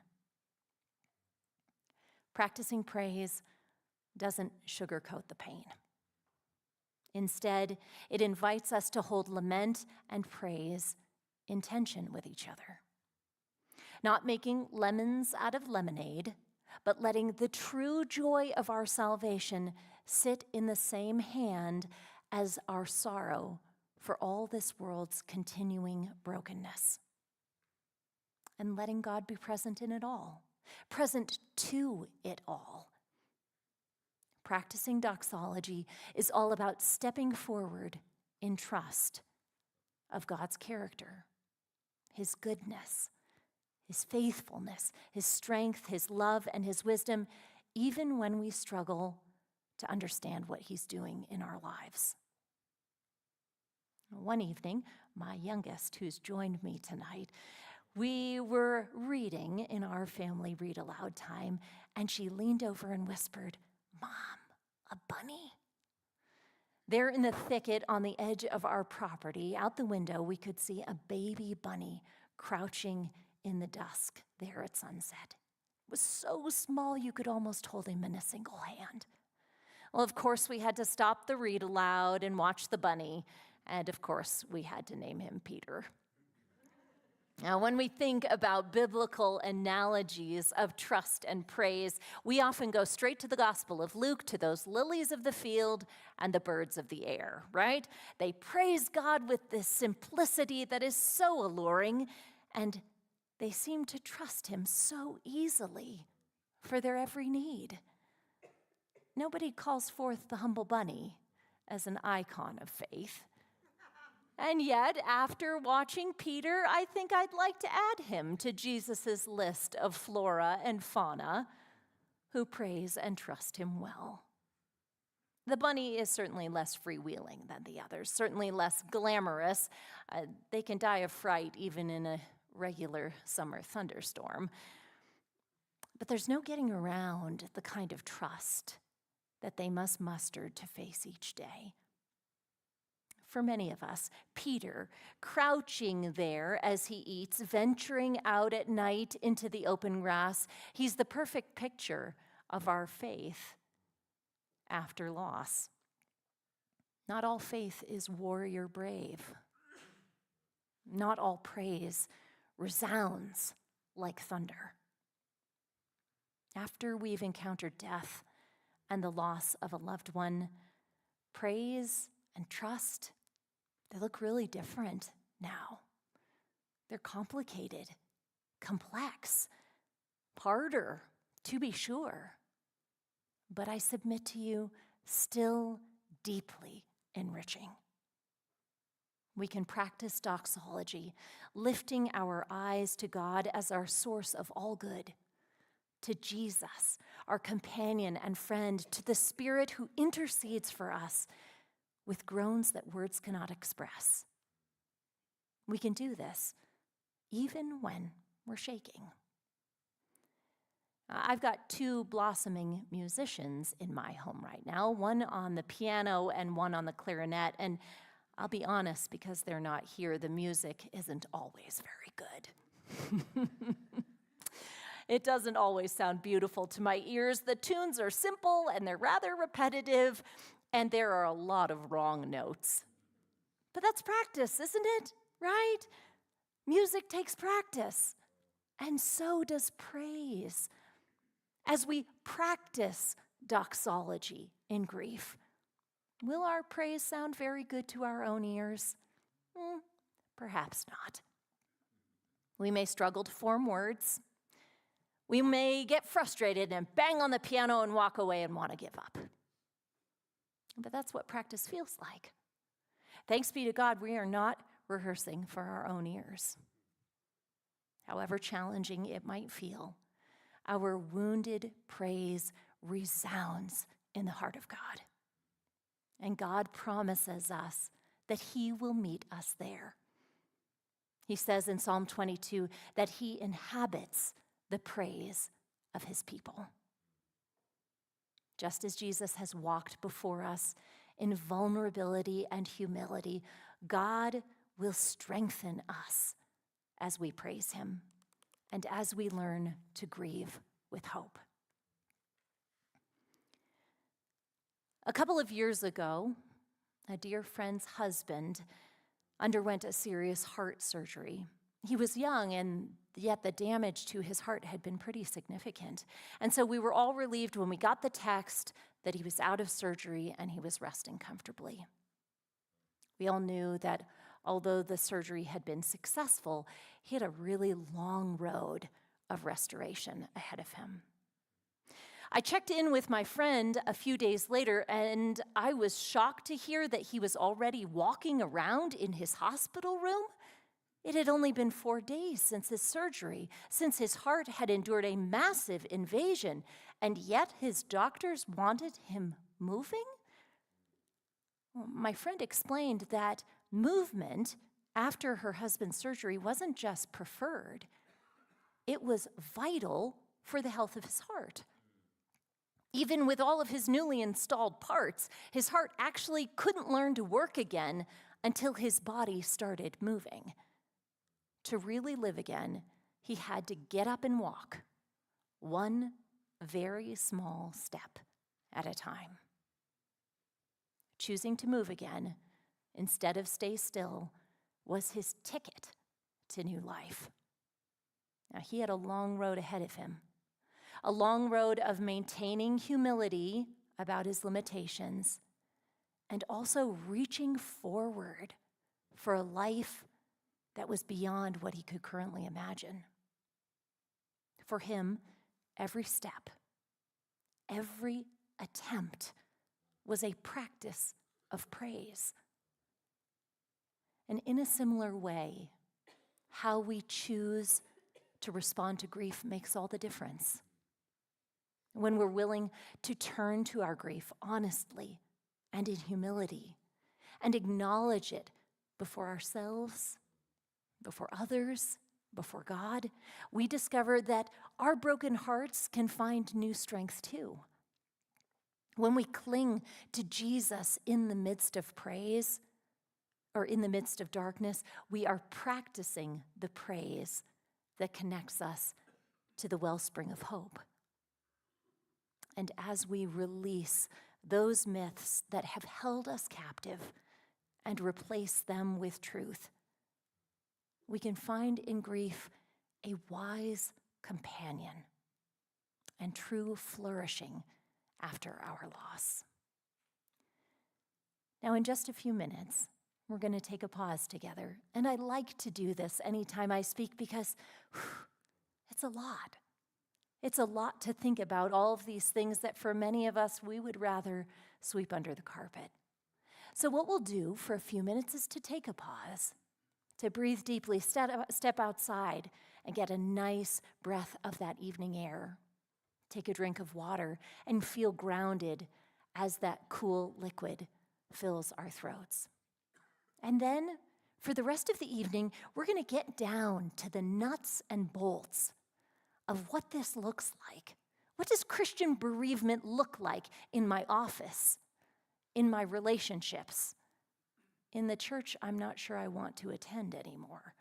Practicing praise doesn't sugarcoat the pain. Instead, it invites us to hold lament and praise in tension with each other. Not making lemons out of lemonade, but letting the true joy of our salvation sit in the same hand as our sorrow for all this world's continuing brokenness. And letting God be present in it all, present to it all. Practicing doxology is all about stepping forward in trust of God's character, his goodness, his faithfulness, his strength, his love, and his wisdom, even when we struggle to understand what he's doing in our lives. One evening, my youngest, who's joined me tonight, we were reading in our family read aloud time, and she leaned over and whispered, "Mom, a bunny?" There in the thicket on the edge of our property, out the window, we could see a baby bunny crouching in the dusk there at sunset. It was so small you could almost hold him in a single hand. Well, of course, we had to stop the read aloud and watch the bunny, and of course, we had to name him Peter. Now, when we think about biblical analogies of trust and praise, we often go straight to the Gospel of Luke, to those lilies of the field and the birds of the air, right? They praise God with this simplicity that is so alluring, and they seem to trust him so easily for their every need. Nobody calls forth the humble bunny as an icon of faith. And yet, after watching Peter, I think I'd like to add him to Jesus' list of flora and fauna who praise and trust him well. The bunny is certainly less freewheeling than the others, certainly less glamorous. They can die of fright even in a regular summer thunderstorm. But there's no getting around the kind of trust that they must muster to face each day. For many of us, Peter, crouching there as he eats, venturing out at night into the open grass, he's the perfect picture of our faith after loss. Not all faith is warrior brave. Not all praise resounds like thunder. After we've encountered death and the loss of a loved one, praise and trust, they look really different now. They're complicated, complex, harder, to be sure. But I submit to you, still deeply enriching. We can practice doxology, lifting our eyes to God as our source of all good, to Jesus, our companion and friend, to the Spirit who intercedes for us with groans that words cannot express. We can do this even when we're shaking. I've got two blossoming musicians in my home right now, one on the piano and one on the clarinet, and I'll be honest, because they're not here, the music isn't always very good. It doesn't always sound beautiful to my ears. The tunes are simple and they're rather repetitive, and there are a lot of wrong notes. But that's practice, isn't it? Right? Music takes practice, and so does praise. As we practice doxology in grief, will our praise sound very good to our own ears? Perhaps not. We may struggle to form words. We may get frustrated and bang on the piano and walk away and want to give up. But that's what practice feels like. Thanks be to God, we are not rehearsing for our own ears. However challenging it might feel, our wounded praise resounds in the heart of God. And God promises us that he will meet us there. He says in Psalm 22 that he inhabits the praise of his people. Just as Jesus has walked before us in vulnerability and humility, God will strengthen us as we praise him and as we learn to grieve with hope. A couple of years ago, a dear friend's husband underwent a serious heart surgery. He was young, and yet the damage to his heart had been pretty significant. And so we were all relieved when we got the text that he was out of surgery and he was resting comfortably. We all knew that although the surgery had been successful, he had a really long road of restoration ahead of him. I checked in with my friend a few days later, and I was shocked to hear that he was already walking around in his hospital room. It had only been 4 days since his surgery, since his heart had endured a massive invasion, and yet his doctors wanted him moving? My friend explained that Movement after her husband's surgery wasn't just preferred, it was vital for the health of his heart. Even with all of his newly installed parts, his heart actually couldn't learn to work again until his body started moving. To really live again, he had to get up and walk, one very small step at a time. Choosing to move again instead of stay still was his ticket to new life. Now, he had a long road ahead of him, a long road of maintaining humility about his limitations and also reaching forward for a life that was beyond what he could currently imagine. For him, every step, every attempt was a practice of praise. And in a similar way, how we choose to respond to grief makes all the difference. When we're willing to turn to our grief honestly and in humility and acknowledge it before ourselves, before others, before God, we discover that our broken hearts can find new strength too. When we cling to Jesus in the midst of praise, or in the midst of darkness, we are practicing the praise that connects us to the wellspring of hope. And as we release those myths that have held us captive and replace them with truth, we can find in grief a wise companion and true flourishing after our loss. Now, in just a few minutes, we're going to take a pause together. And I like to do this anytime I speak because it's a lot. It's a lot to think about, all of these things that for many of us, we would rather sweep under the carpet. So what we'll do for a few minutes is to take a pause, to breathe deeply, step outside and get a nice breath of that evening air. Take a drink of water and feel grounded as that cool liquid fills our throats. And then, for the rest of the evening, we're going to get down to the nuts and bolts of what this looks like. What does Christian bereavement look like in my office, in my relationships, in the church I'm not sure I want to attend anymore?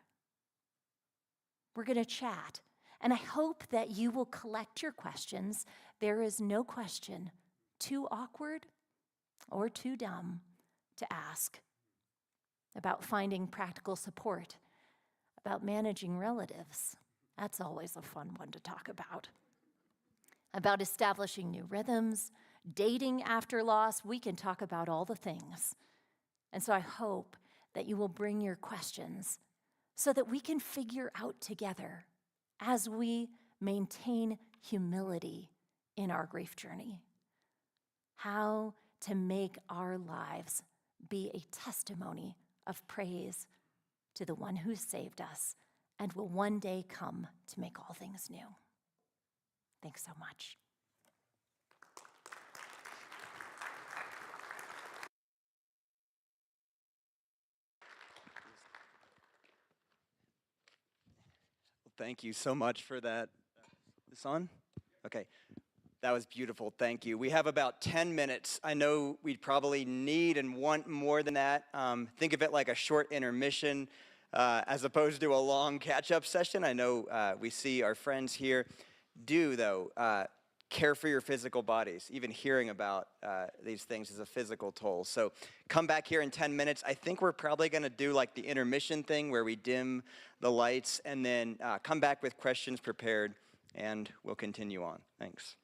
We're going to chat, and I hope that you will collect your questions. There is no question too awkward or too dumb to ask. About finding practical support, about managing relatives. That's always a fun one to talk about establishing new rhythms, dating after loss. We can talk about all the things. And so I hope that you will bring your questions so that we can figure out together as we maintain humility in our grief journey how to make our lives be a testimony of praise to the one who saved us and will one day come to make all things new. Thanks so much. Well, thank you so much for that. This on? Okay. That was beautiful. Thank you. We have about 10 minutes. I know we'd probably need and want more than that. Think of it like a short intermission as opposed to a long catch-up session. I know we see our friends here do, though, care for your physical bodies. Even hearing about these things is a physical toll. So come back here in 10 minutes. I think we're probably going to do like the intermission thing where we dim the lights and then come back with questions prepared, and we'll continue on. Thanks.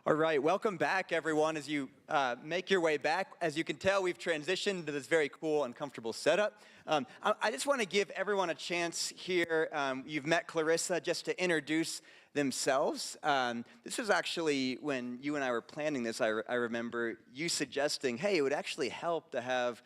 All right, welcome back, everyone, as you make your way back. As you can tell, we've transitioned to this very cool and comfortable setup. I just want to give everyone a chance here. You've met Clarissa, just to introduce themselves. This was actually when you and I were planning this, I remember you suggesting, hey, it would actually help to have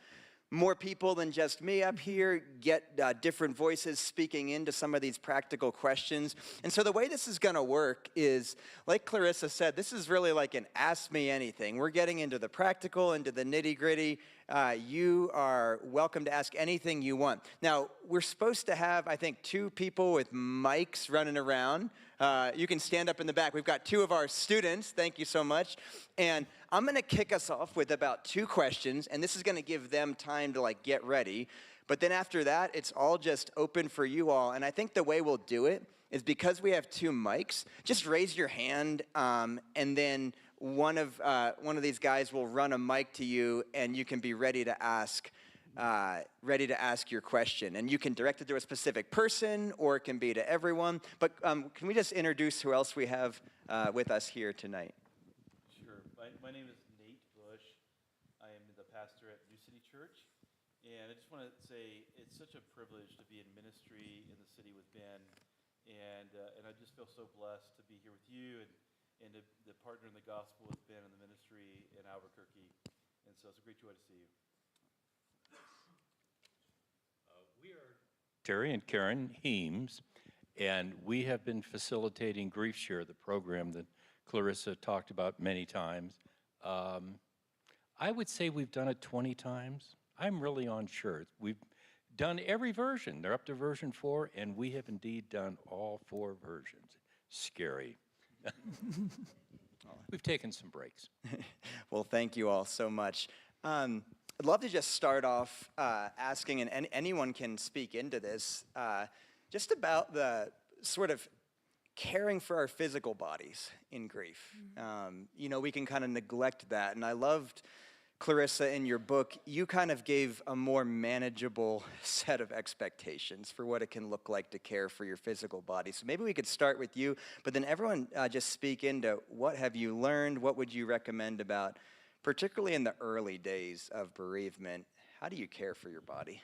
more people than just me up here, get different voices speaking into some of these practical questions. And so the way this is going to work is, like Clarissa said, this is really like an Ask Me Anything. We're getting into the practical, into the nitty-gritty. You are welcome to ask anything you want. Now, we're supposed to have, I think, 2 people with mics running around. You can stand up in the back. We've got 2 of our students. Thank you so much. And I'm going to kick us off with about 2 questions, and this is going to give them time to get ready. But then after that, it's all just open for you all. And I think the way we'll do it is, because we have 2 mics, just raise your hand, and then one of these guys will run a mic to you, and you can be ready to ask your question. And you can direct it to a specific person, or it can be to everyone. But can we just introduce who else we have with us here tonight? Sure. My name is Nate Bush. I am the pastor at New City Church. And I just want to say it's such a privilege to be in ministry in the city with Ben. And I just feel so blessed to be here with you and to partner in the gospel with Ben in the ministry in Albuquerque. And so it's a great joy to see you. We are Terry and Karen Heems, and we have been facilitating Grief Share, the program that Clarissa talked about many times. I would say we've done it 20 times. I'm really unsure. We've done every version. They're up to version 4, and we have indeed done all 4 versions. Scary. We've taken some breaks. Well, thank you all so much. I'd love to just start off asking, and anyone can speak into this, just about the sort of caring for our physical bodies in grief. We can kind of neglect that. And I loved, Clarissa, in your book, you kind of gave a more manageable set of expectations for what it can look like to care for your physical body. So maybe we could start with you, but then everyone just speak into what have you learned, what would you recommend about, particularly in the early days of bereavement, how do you care for your body?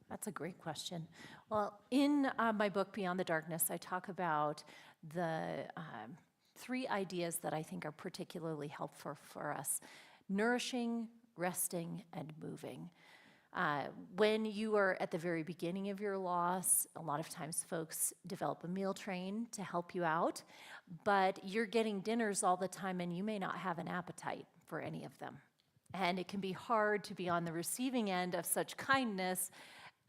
That's a great question. Well, in my book, Beyond the Darkness, I talk about the 3 ideas that I think are particularly helpful for us: nourishing, resting, and moving. When you are at the very beginning of your loss, a lot of times folks develop a meal train to help you out, but you're getting dinners all the time and you may not have an appetite for any of them. And it can be hard to be on the receiving end of such kindness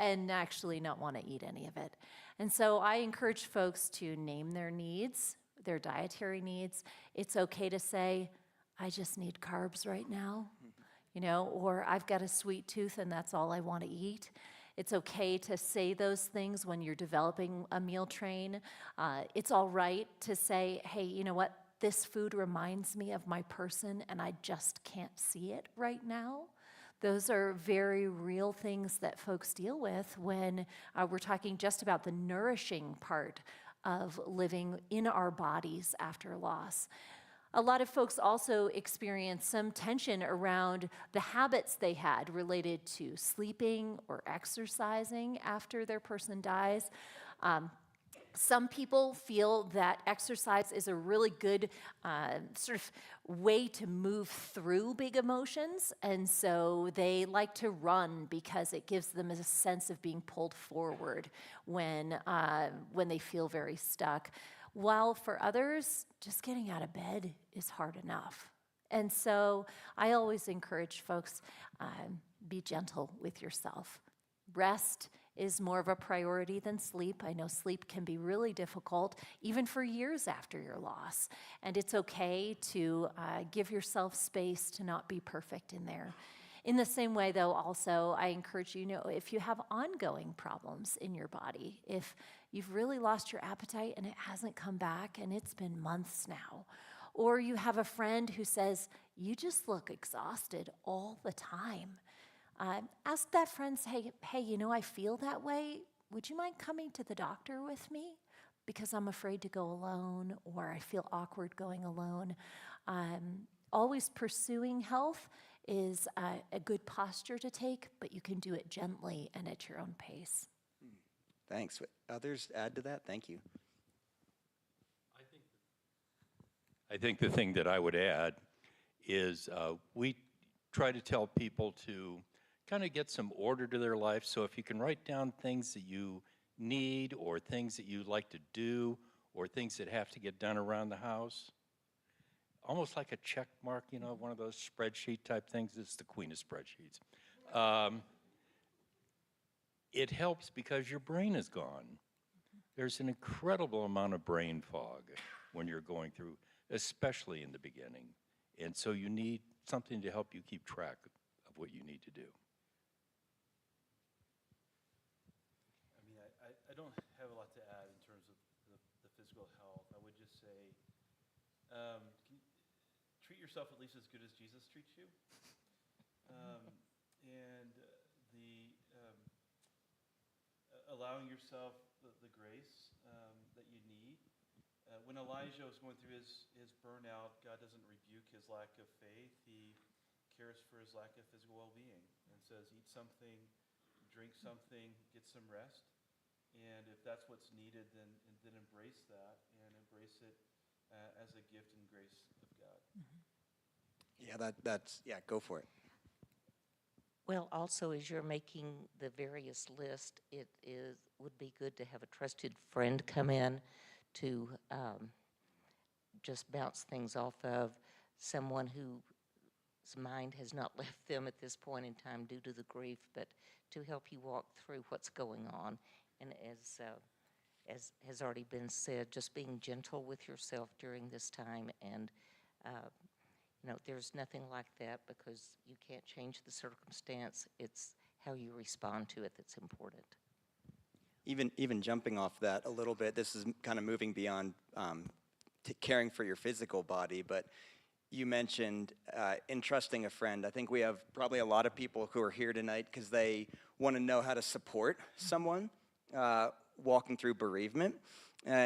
and actually not want to eat any of it. And so I encourage folks to name their needs, their dietary needs. It's okay to say, I just need carbs right now, or I've got a sweet tooth and that's all I want to eat. It's okay to say those things when you're developing a meal train. It's all right to say, hey, you know what? This food reminds me of my person and I just can't see it right now. Those are very real things that folks deal with when we're talking just about the nourishing part of living in our bodies after loss. A lot of folks also experience some tension around the habits they had related to sleeping or exercising after their person dies. Some people feel that exercise is a really good sort of way to move through big emotions, and so they like to run because it gives them a sense of being pulled forward when they feel very stuck. While for others, just getting out of bed is hard enough. And so I always encourage folks, be gentle with yourself. Rest is more of a priority than sleep. I know sleep can be really difficult, even for years after your loss. And it's okay to give yourself space to not be perfect in there. In the same way, though, also, I encourage you, if you have ongoing problems in your body, if you've really lost your appetite and it hasn't come back and it's been months now, or you have a friend who says, you just look exhausted all the time, ask that friend, hey, I feel that way. Would you mind coming to the doctor with me? Because I'm afraid to go alone, or I feel awkward going alone. Always pursuing health is a good posture to take, but you can do it gently and at your own pace. Thanks. Others add to that? Thank you. I think the thing that I would add is we try to tell people to kind of get some order to their life. So if you can write down things that you need or things that you like to do or things that have to get done around the house, almost like a check mark, you know, one of those spreadsheet type things. It's the queen of spreadsheets. It helps because your brain is gone. There's an incredible amount of brain fog when you're going through, especially in the beginning. And so you need something to help you keep track of what you need to do. I mean, I don't have a lot to add in terms of the physical health. I would just say, treat yourself at least as good as Jesus treats you. And allowing yourself the grace that you need. When Elijah was going through his burnout, God doesn't rebuke his lack of faith. He cares for his lack of physical well-being and says, eat something, drink something, get some rest. And if that's what's needed, then embrace that and embrace it as a gift and grace of God. Yeah, go for it. Well, also, as you're making the various list, would be good to have a trusted friend come in to just bounce things off of, someone whose mind has not left them at this point in time due to the grief, but to help you walk through what's going on. And as has already been said, just being gentle with yourself during this time. And there's nothing like that because you can't change the circumstance. It's how you respond to it that's important. Even jumping off that a little bit, this is kind of moving beyond caring for your physical body, but you mentioned entrusting a friend. I think we have probably a lot of people who are here tonight because they want to know how to support someone walking through bereavement.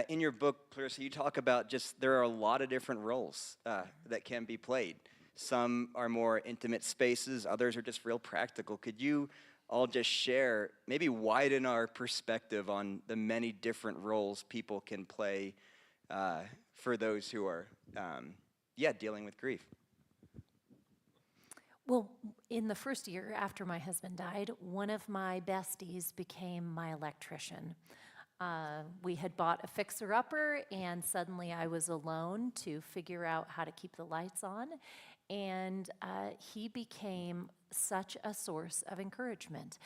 In your book, Clarissa, you talk about there are a lot of different roles that can be played. Some are more intimate spaces, others are just real practical. Could you all just share, maybe widen our perspective on the many different roles people can play for those who are, dealing with grief? Well, in the first year after my husband died, one of my besties became my electrician. We had bought a fixer-upper, and suddenly I was alone to figure out how to keep the lights on. And he became such a source of encouragement.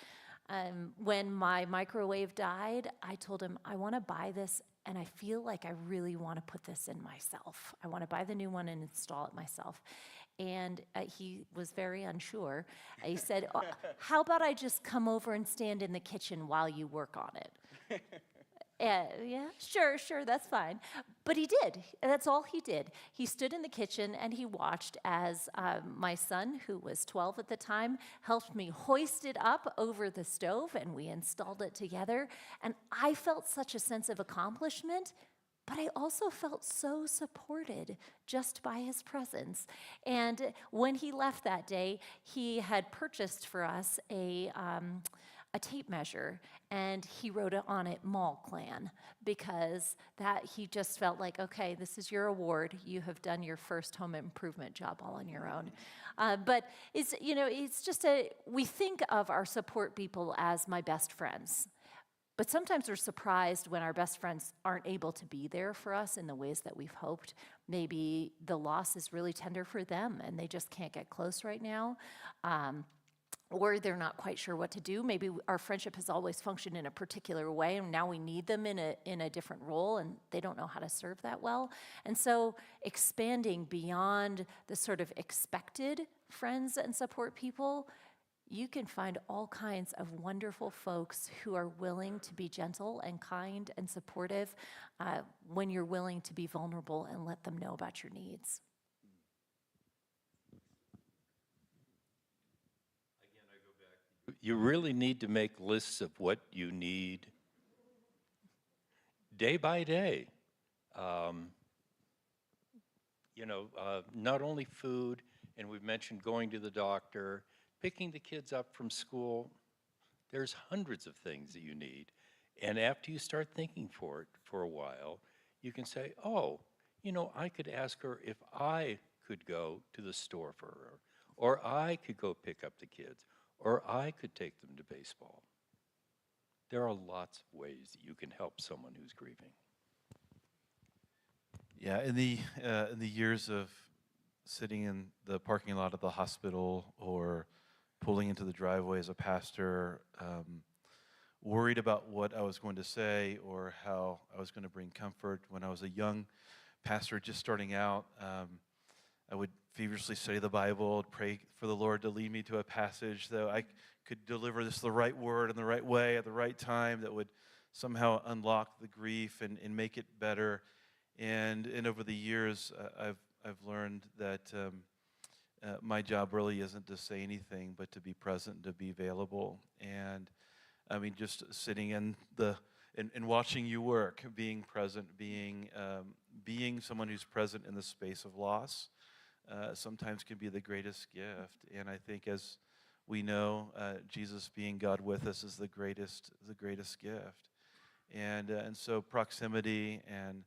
When my microwave died, I told him, I want to buy this, and I feel like I really want to put this in myself. I want to buy the new one and install it myself. And he was very unsure. He said, how about I just come over and stand in the kitchen while you work on it? Yeah, sure, that's fine. But he did. That's all he did. He stood in the kitchen and he watched as my son, who was 12 at the time, helped me hoist it up over the stove, and we installed it together. And I felt such a sense of accomplishment, but I also felt so supported just by his presence. And when he left that day, he had purchased for us a tape measure, and he wrote on it "Moll Clan," because that he just felt like, okay, this is your award. You have done your first home improvement job all on your own. But it's just we think of our support people as my best friends. But sometimes we're surprised when our best friends aren't able to be there for us in the ways that we've hoped. Maybe the loss is really tender for them and they just can't get close right now. Or they're not quite sure what to do. Maybe our friendship has always functioned in a particular way, and now we need them in a different role, and they don't know how to serve that well. And so expanding beyond the sort of expected friends and support people, you can find all kinds of wonderful folks who are willing to be gentle and kind and supportive when you're willing to be vulnerable and let them know about your needs. You really need to make lists of what you need day by day. not only food, and we've mentioned going to the doctor, picking the kids up from school. There's hundreds of things that you need. And after you start thinking for it for a while, you can say, oh, I could ask her if I could go to the store for her, or I could go pick up the kids, or I could take them to baseball. There are lots of ways that you can help someone who's grieving. Yeah, in the years of sitting in the parking lot of the hospital or pulling into the driveway as a pastor, worried about what I was going to say or how I was going to bring comfort. When I was a young pastor just starting out, I would feverishly study the Bible, pray for the Lord to lead me to a passage that I could deliver this the right word in the right way at the right time that would somehow unlock the grief and make it better. And over the years, I've learned that my job really isn't to say anything, but to be present, to be available. And I mean, just sitting in and watching you work, being present, being someone who's present in the space of loss, sometimes can be the greatest gift. And I think, as we know, Jesus being God with us is the greatest gift. And so proximity and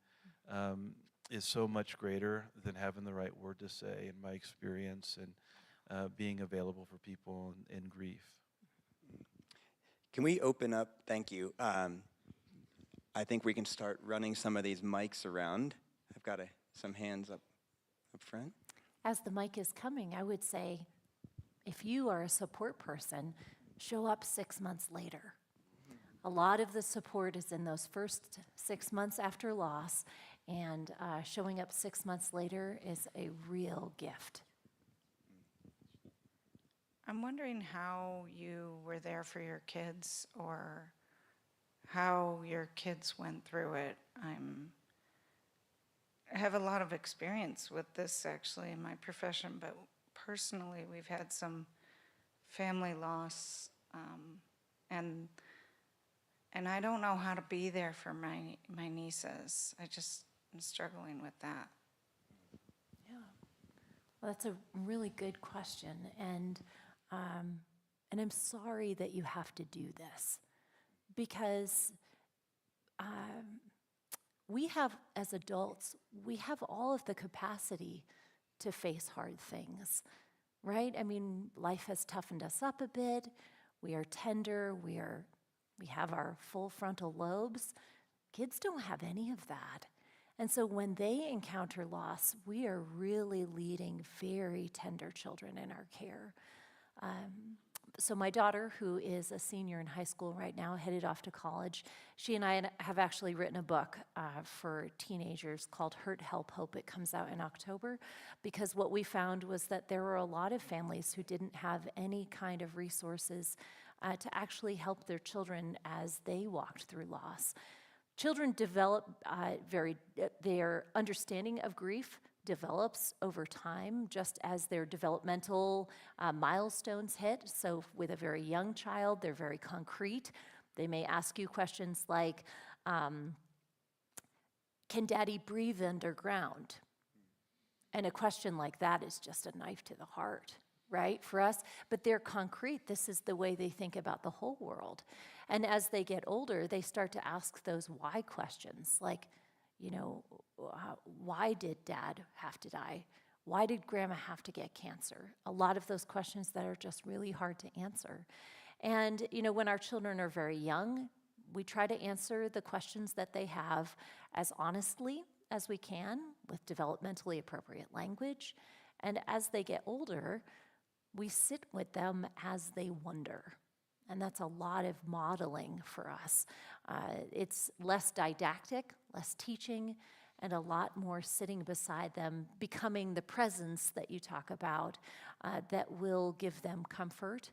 is so much greater than having the right word to say, in my experience, and being available for people in grief. Can we open up? Thank you. I think we can start running some of these mics around. I've got some hands up front. As the mic is coming, I would say, if you are a support person, show up 6 months later. A lot of the support is in those first 6 months after loss, and showing up 6 months later is a real gift. I'm wondering how you were there for your kids, or how your kids went through it. I have a lot of experience with this actually in my profession, but personally we've had some family loss, and I don't know how to be there for my nieces. I'm struggling with that. Yeah, well, that's a really good question, and I'm sorry that you have to do this, because we have, as adults, we have all of the capacity to face hard things, right? I mean, life has toughened us up a bit. We are tender. We have our full frontal lobes. Kids don't have any of that. And so when they encounter loss, we are really leading very tender children in our care. So my daughter, who is a senior in high school right now, headed off to college, she and I have actually written a book for teenagers called Hurt, Help, Hope. It comes out in October, because what we found was that there were a lot of families who didn't have any kind of resources to actually help their children as they walked through loss. Children develop their understanding of grief develops over time, just as their developmental milestones hit. So with a very young child, they're very concrete. They may ask you questions like, can daddy breathe underground? And a question like that is just a knife to the heart, right, for us? But they're concrete. This is the way they think about the whole world. And as they get older, they start to ask those why questions, like, why did dad have to die? Why did grandma have to get cancer? A lot of those questions that are just really hard to answer. And, when our children are very young, we try to answer the questions that they have as honestly as we can with developmentally appropriate language. And as they get older, we sit with them as they wonder. And that's a lot of modeling for us. It's less didactic, less teaching, and a lot more sitting beside them, becoming the presence that you talk about that will give them comfort.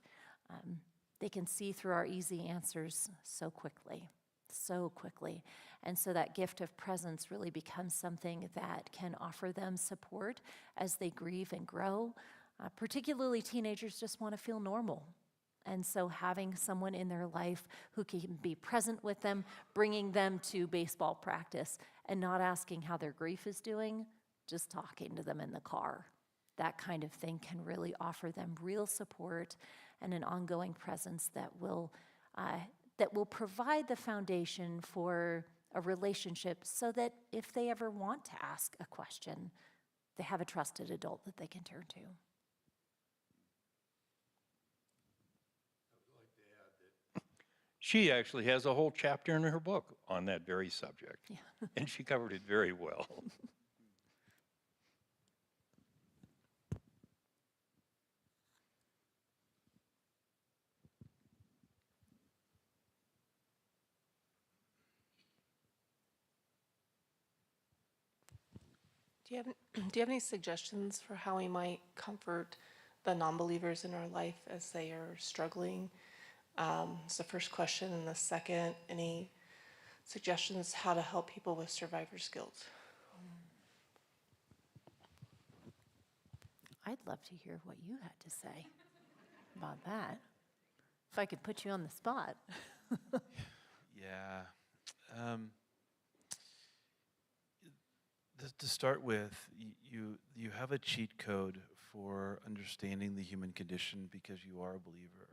They can see through our easy answers so quickly. And so that gift of presence really becomes something that can offer them support as they grieve and grow. Particularly teenagers just want to feel normal. And so having someone in their life who can be present with them, bringing them to baseball practice, and not asking how their grief is doing, just talking to them in the car. That kind of thing can really offer them real support and an ongoing presence that will provide the foundation for a relationship so that if they ever want to ask a question, they have a trusted adult that they can turn to. She actually has a whole chapter in her book on that very subject, and she covered it very well. Do you have any suggestions for how we might comfort the non-believers in our life as they are struggling? It's the first question. And the second, any suggestions how to help people with survivor's guilt? I'd love to hear what you had to say about that, if I could put you on the spot. Yeah. To start with, you have a cheat code for understanding the human condition because you are a believer.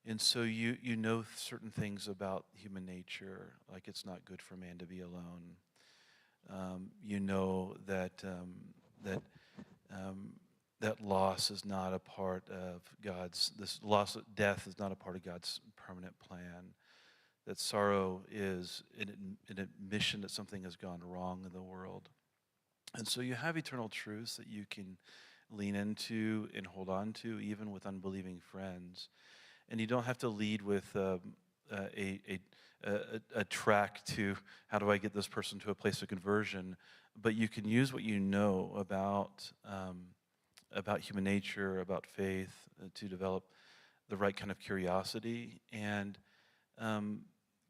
And so you know certain things about human nature, like it's not good for man to be alone. You know that that loss is not a part of this loss of death is not a part of God's permanent plan. That sorrow is an admission that something has gone wrong in the world. And so you have eternal truths that you can lean into and hold on to, even with unbelieving friends. And you don't have to lead with a track to how do I get this person to a place of conversion, but you can use what you know about human nature, about faith, to develop the right kind of curiosity. And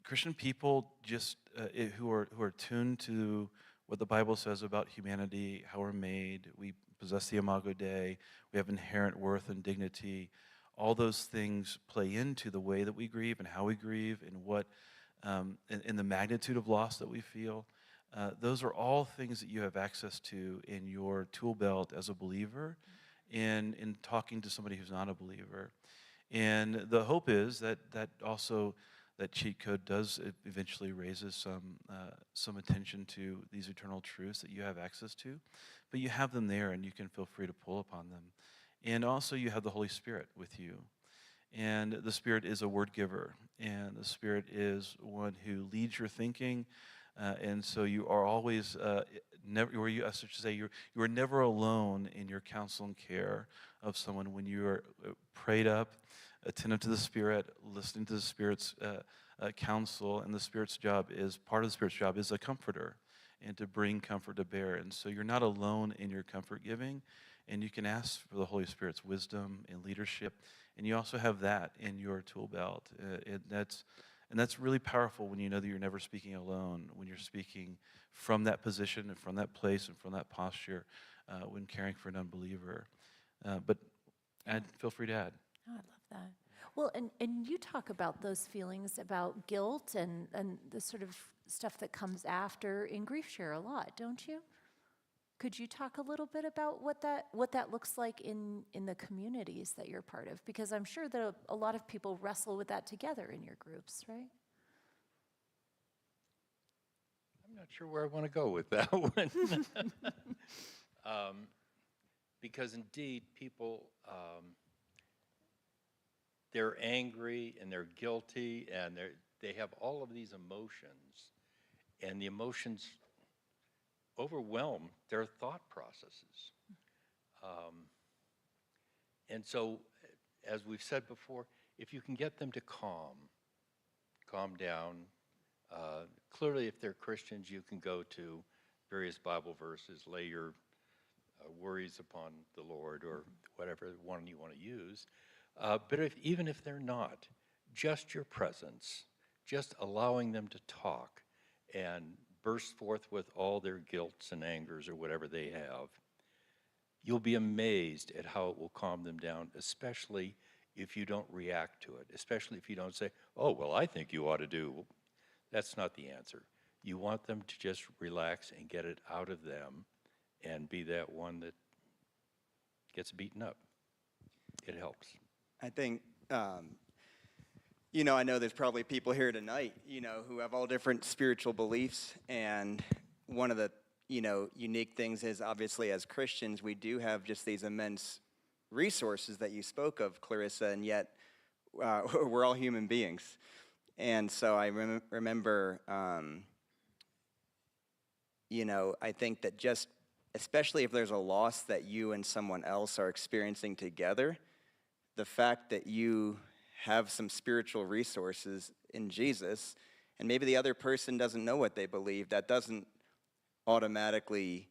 Christian people just who are tuned to what the Bible says about humanity, how we're made, we possess the imago Dei, we have inherent worth and dignity. All those things play into the way that we grieve and how we grieve and what in the magnitude of loss that we feel. Those are all things that you have access to in your tool belt as a believer and in talking to somebody who's not a believer. And the hope is that also that cheat code does eventually raises some attention to these eternal truths that you have access to, but you have them there and you can feel free to pull upon them. And also you have the Holy Spirit with you. And the Spirit is a word giver, and the Spirit is one who leads your thinking, and so you are always, you are never alone in your counsel and care of someone when you are prayed up, attentive to the Spirit, listening to the Spirit's counsel, and part of the Spirit's job is a comforter, and to bring comfort to bear. And so you're not alone in your comfort giving, and you can ask for the Holy Spirit's wisdom and leadership, and you also have that in your tool belt. And that's really powerful when you know that you're never speaking alone, when you're speaking from that position and from that place and from that posture when caring for an unbeliever. But feel free to add. Oh, I love that. Well, and you talk about those feelings about guilt and the sort of stuff that comes after in Grief Share a lot, don't you? Could you talk a little bit about what that looks like in the communities that you're part of? Because I'm sure that a lot of people wrestle with that together in your groups, right? I'm not sure where I want to go with that one. Because indeed, people, they're angry and they're guilty and they have all of these emotions, and the emotions overwhelm their thought processes. And so, as we've said before, if you can get them to calm down, clearly if they're Christians, you can go to various Bible verses, lay your worries upon the Lord or whatever one you want to use. But even if they're not, just your presence, just allowing them to talk and burst forth with all their guilts and angers or whatever they have, you'll be amazed at how it will calm them down, especially if you don't react to it, especially if you don't say, oh, well, I think you ought to do. That's not the answer. You want them to just relax and get it out of them and be that one that gets beaten up. It helps. I think, I know there's probably people here tonight, who have all different spiritual beliefs. And one of the, unique things is obviously as Christians, we do have just these immense resources that you spoke of, Clarissa, and yet we're all human beings. And so I remember, I think that just, especially if there's a loss that you and someone else are experiencing together, the fact that you have some spiritual resources in Jesus, and maybe the other person doesn't know what they believe, that doesn't automatically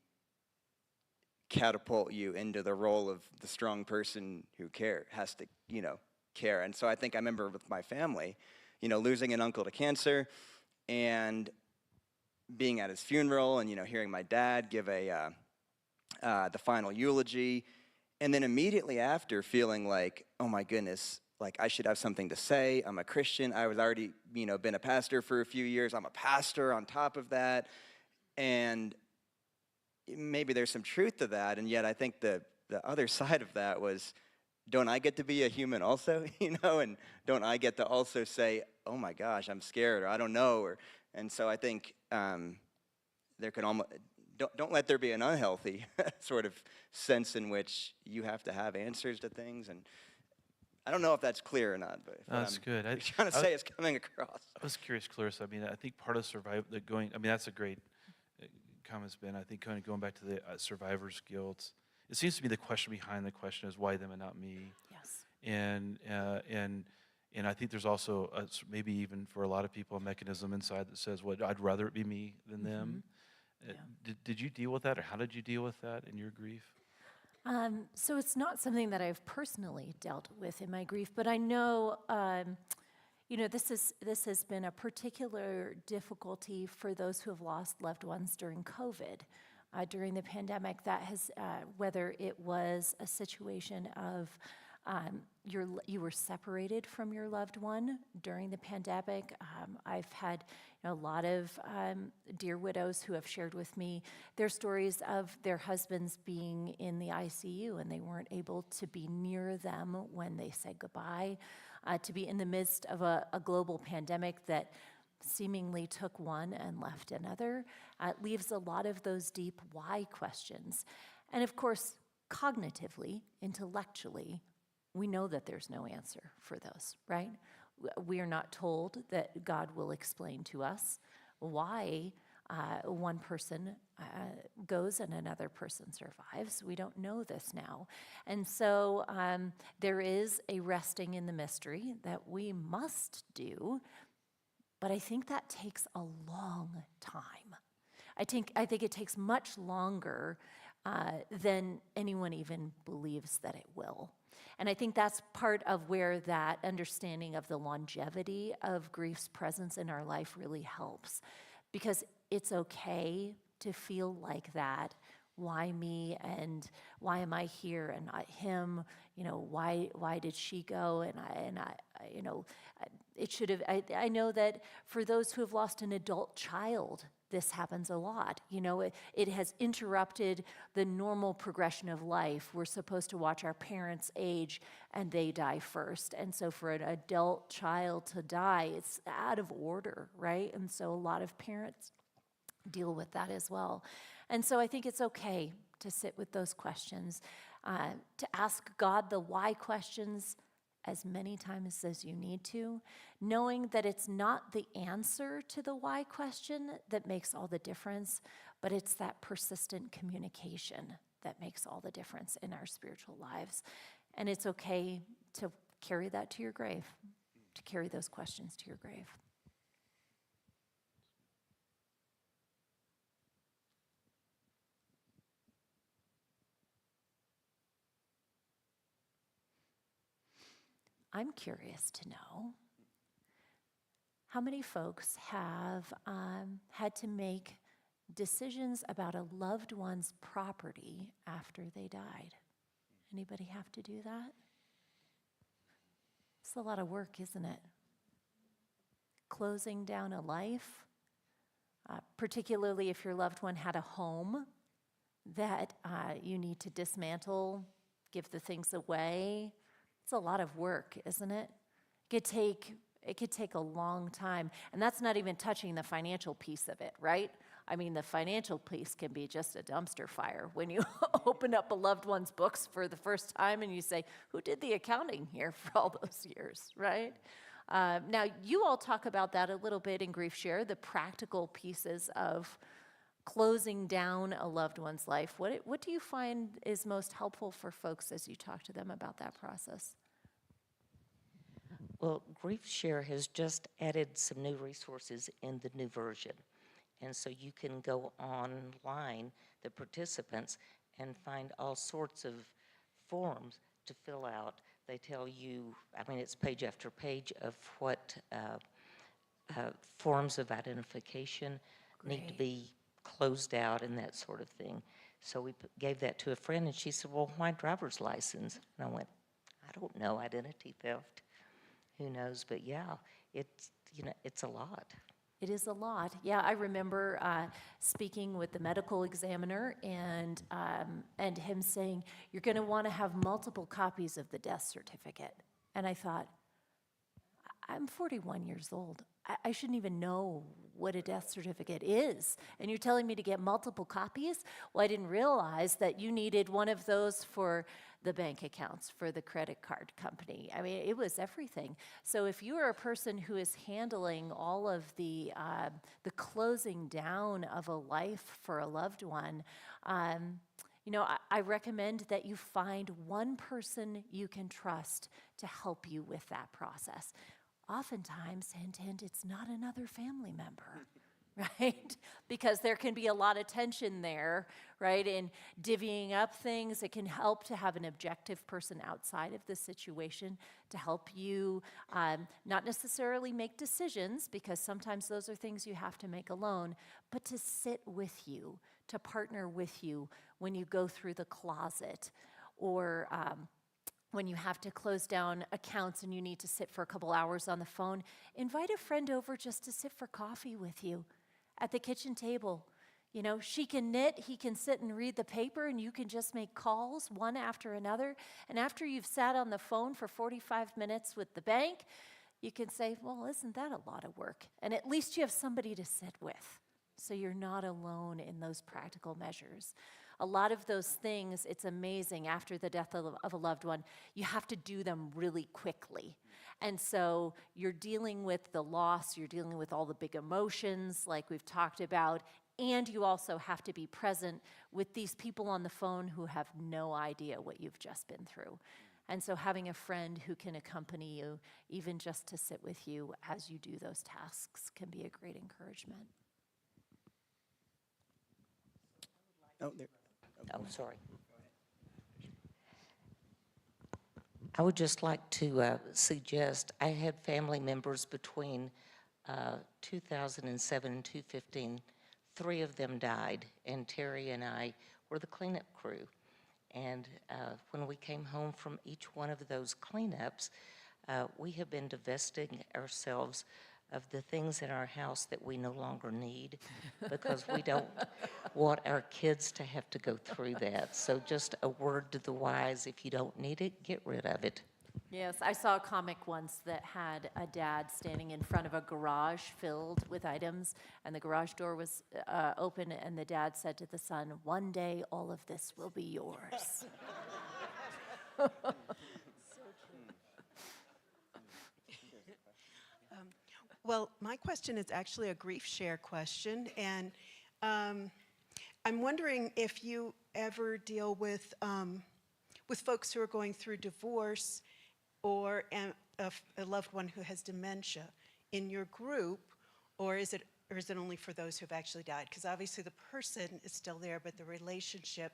catapult you into the role of the strong person who has to, care. And so I think I remember with my family, losing an uncle to cancer and being at his funeral and, hearing my dad give the final eulogy. And then immediately after feeling like, oh my goodness, like I should have something to say. I'm a Christian. I was already, been a pastor for a few years. I'm a pastor on top of that. And maybe there's some truth to that. And yet I think the other side of that was, don't I get to be a human also? And don't I get to also say, oh my gosh, I'm scared, or I don't know. And so I think there can almost, don't let there be an unhealthy sort of sense in which you have to have answers to things. And I don't know if that's clear or not, but That's good. I'm trying to say it's coming across. I was curious, Clarissa. I think part of that's a great comment, Ben. I think kind of going back to the survivor's guilt, it seems to be the question behind the question is why them and not me? Yes. And I think there's also maybe even for a lot of people a mechanism inside that says, well, I'd rather it be me than them. Did you deal with that, or how did you deal with that in your grief? So it's not something that I've personally dealt with in my grief, but I know, this has been a particular difficulty for those who have lost loved ones during COVID. During the pandemic, that has, whether it was a situation of you were separated from your loved one during the pandemic. I've had a lot of dear widows who have shared with me their stories of their husbands being in the ICU and they weren't able to be near them when they said goodbye, to be in the midst of a global pandemic that seemingly took one and left another. It leaves a lot of those deep why questions. And of course, cognitively, intellectually, we know that there's no answer for those, right? We are not told that God will explain to us why one person goes and another person survives. We don't know this now. And so there is a resting in the mystery that we must do, but I think that takes a long time. I think it takes much longer than anyone even believes that it will. And I think that's part of where that understanding of the longevity of grief's presence in our life really helps. Because it's okay to feel like that. Why me, and why am I here and not him? Why did she go? And I it should have. I know that for those who have lost an adult child, this happens a lot. It has interrupted the normal progression of life. We're supposed to watch our parents age and they die first. And so for an adult child to die, it's out of order, right? And so a lot of parents deal with that as well. And so I think it's okay to sit with those questions, to ask God the why questions as many times as you need to, knowing that it's not the answer to the why question that makes all the difference, but it's that persistent communication that makes all the difference in our spiritual lives. And it's okay to carry that to your grave, to carry those questions to your grave. I'm curious to know how many folks have had to make decisions about a loved one's property after they died. Anybody have to do that? It's a lot of work, isn't it? Closing down a life, particularly if your loved one had a home that you need to dismantle, give the things away. It's a lot of work, isn't it? It could take a long time. And that's not even touching the financial piece of it, right? I mean, the financial piece can be just a dumpster fire when you open up a loved one's books for the first time and you say, who did the accounting here for all those years, right? Now, you all talk about that a little bit in Grief Share, the practical pieces of closing down a loved one's life. What do you find is most helpful for folks as you talk to them about that process? Well, Grief Share has just added some new resources in the new version. And so you can go online, the participants, and find all sorts of forms to fill out. They tell you, I mean, it's page after page of what forms of identification need to be closed out and that sort of thing. So we gave that to a friend, and she said, well, why driver's license? And I went, I don't know, identity theft. Who knows? But yeah, it's, it's a lot. It is a lot. Yeah, I remember speaking with the medical examiner and him saying, you're going to want to have multiple copies of the death certificate. And I thought, I'm 41 years old. I shouldn't even know what a death certificate is. And you're telling me to get multiple copies? Well, I didn't realize that you needed one of those for the bank accounts, for the credit card company. I mean, it was everything. So if you are a person who is handling all of the closing down of a life for a loved one, I recommend that you find one person you can trust to help you with that process. Oftentimes, hint, hint, it's not another family member, right? Because there can be a lot of tension there, right? In divvying up things, it can help to have an objective person outside of the situation to help you not necessarily make decisions, because sometimes those are things you have to make alone, but to sit with you, to partner with you when you go through the closet, or when you have to close down accounts and you need to sit for a couple hours on the phone. Invite a friend over just to sit for coffee with you at the kitchen table. She can knit, he can sit and read the paper, and you can just make calls one after another. And after you've sat on the phone for 45 minutes with the bank, you can say, well, isn't that a lot of work? And at least you have somebody to sit with, so you're not alone in those practical measures. A lot of those things, it's amazing, after the death of a loved one, you have to do them really quickly. And so you're dealing with the loss, you're dealing with all the big emotions like we've talked about, and you also have to be present with these people on the phone who have no idea what you've just been through. And so having a friend who can accompany you, even just to sit with you as you do those tasks, can be a great encouragement. Oh, there. Oh, sorry. I would just like to suggest, I had family members between 2007 and 2015. 3 of them died, and Terry and I were the cleanup crew. And when we came home from each one of those cleanups, we have been divesting ourselves of the things in our house that we no longer need, because we don't want our kids to have to go through that. So just a word to the wise, if you don't need it, get rid of it. Yes, I saw a comic once that had a dad standing in front of a garage filled with items, and the garage door was open, and the dad said to the son, one day all of this will be yours. Well, my question is actually a grief share question, and I'm wondering if you ever deal with folks who are going through divorce or a loved one who has dementia in your group, or is it only for those who have actually died? Because obviously the person is still there, but the relationship,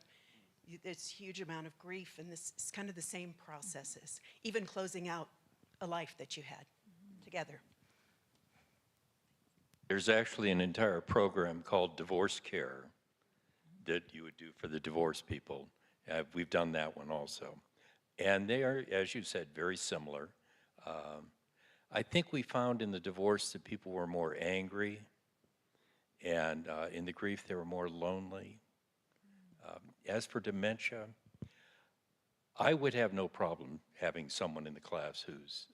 there's a huge amount of grief, and this is kind of the same processes, even closing out a life that you had together. There's actually an entire program called Divorce Care that you would do for the divorced people. We've done that one also. And they are, as you said, very similar. I think we found in the divorce that people were more angry, and in the grief they were more lonely. As for dementia, I would have no problem having someone in the class whose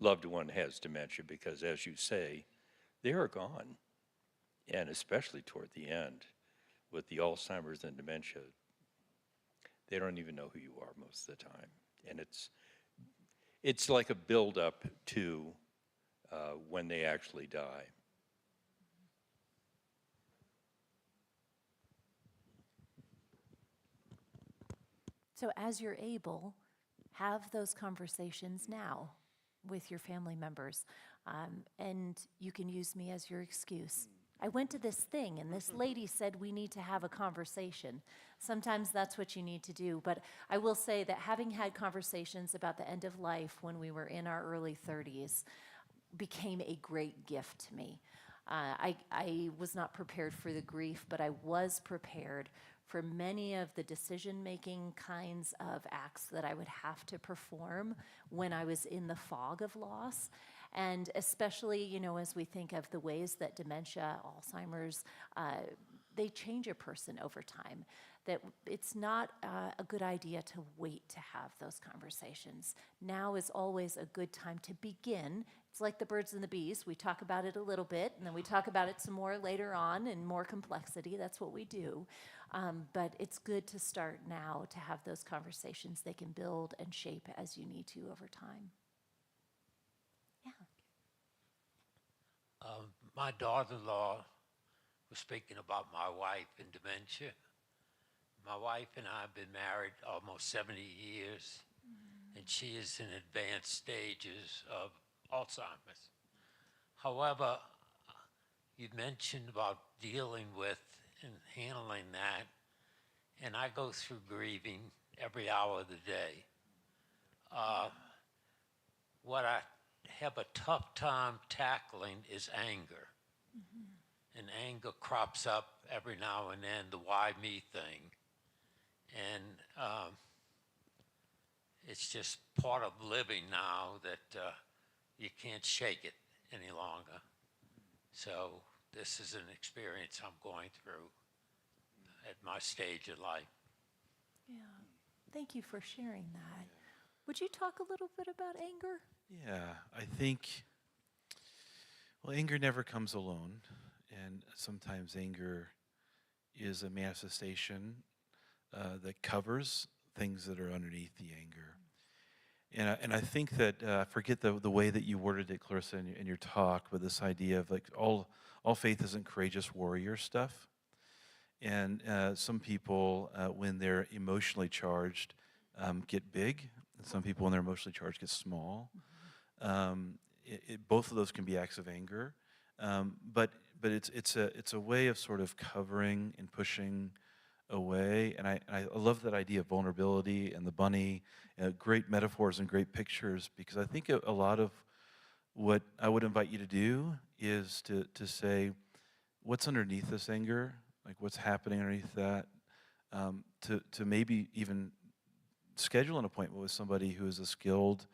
loved one has dementia because, as you say, they are gone. And especially toward the end, with the Alzheimer's and dementia, they don't even know who you are most of the time. And it's like a build-up to when they actually die. So as you're able, have those conversations now with your family members. And you can use me as your excuse. I went to this thing and this lady said we need to have a conversation. Sometimes that's what you need to do. But I will say that having had conversations about the end of life when we were in our early 30s became a great gift to me. I was not prepared for the grief, but I was prepared for many of the decision-making kinds of acts that I would have to perform when I was in the fog of loss. And especially, as we think of the ways that dementia, Alzheimer's, they change a person over time, that it's not a good idea to wait to have those conversations. Now is always a good time to begin. It's like the birds and the bees. We talk about it a little bit, and then we talk about it some more later on in more complexity. That's what we do. But it's good to start now to have those conversations. They can build and shape as you need to over time. Yeah. My daughter-in-law was speaking about my wife and dementia. My wife and I have been married almost 70 years, and she is in advanced stages of Alzheimer's. However, you mentioned about dealing with and handling that, and I go through grieving every hour of the day. What I have a tough time tackling is anger. And anger crops up every now and then, the why me thing. And it's just part of living now that you can't shake it any longer. So this is an experience I'm going through at my stage of life. Yeah. Thank you for sharing that. Would you talk a little bit about anger? Yeah, I think, well, anger never comes alone, and sometimes anger is a manifestation that covers things that are underneath the anger. And I think that, I forget the way that you worded it, Clarissa, in your talk, with this idea of like all faith isn't courageous warrior stuff. And some people, when they're emotionally charged, get big. And some people, when they're emotionally charged, get small. Both of those can be acts of anger. But it's a way of sort of covering and pushing away. And I love that idea of vulnerability and the bunny, great metaphors and great pictures, because I think a lot of what I would invite you to do is to say, what's underneath this anger? Like what's happening underneath that? To maybe even schedule an appointment with somebody who is a skilled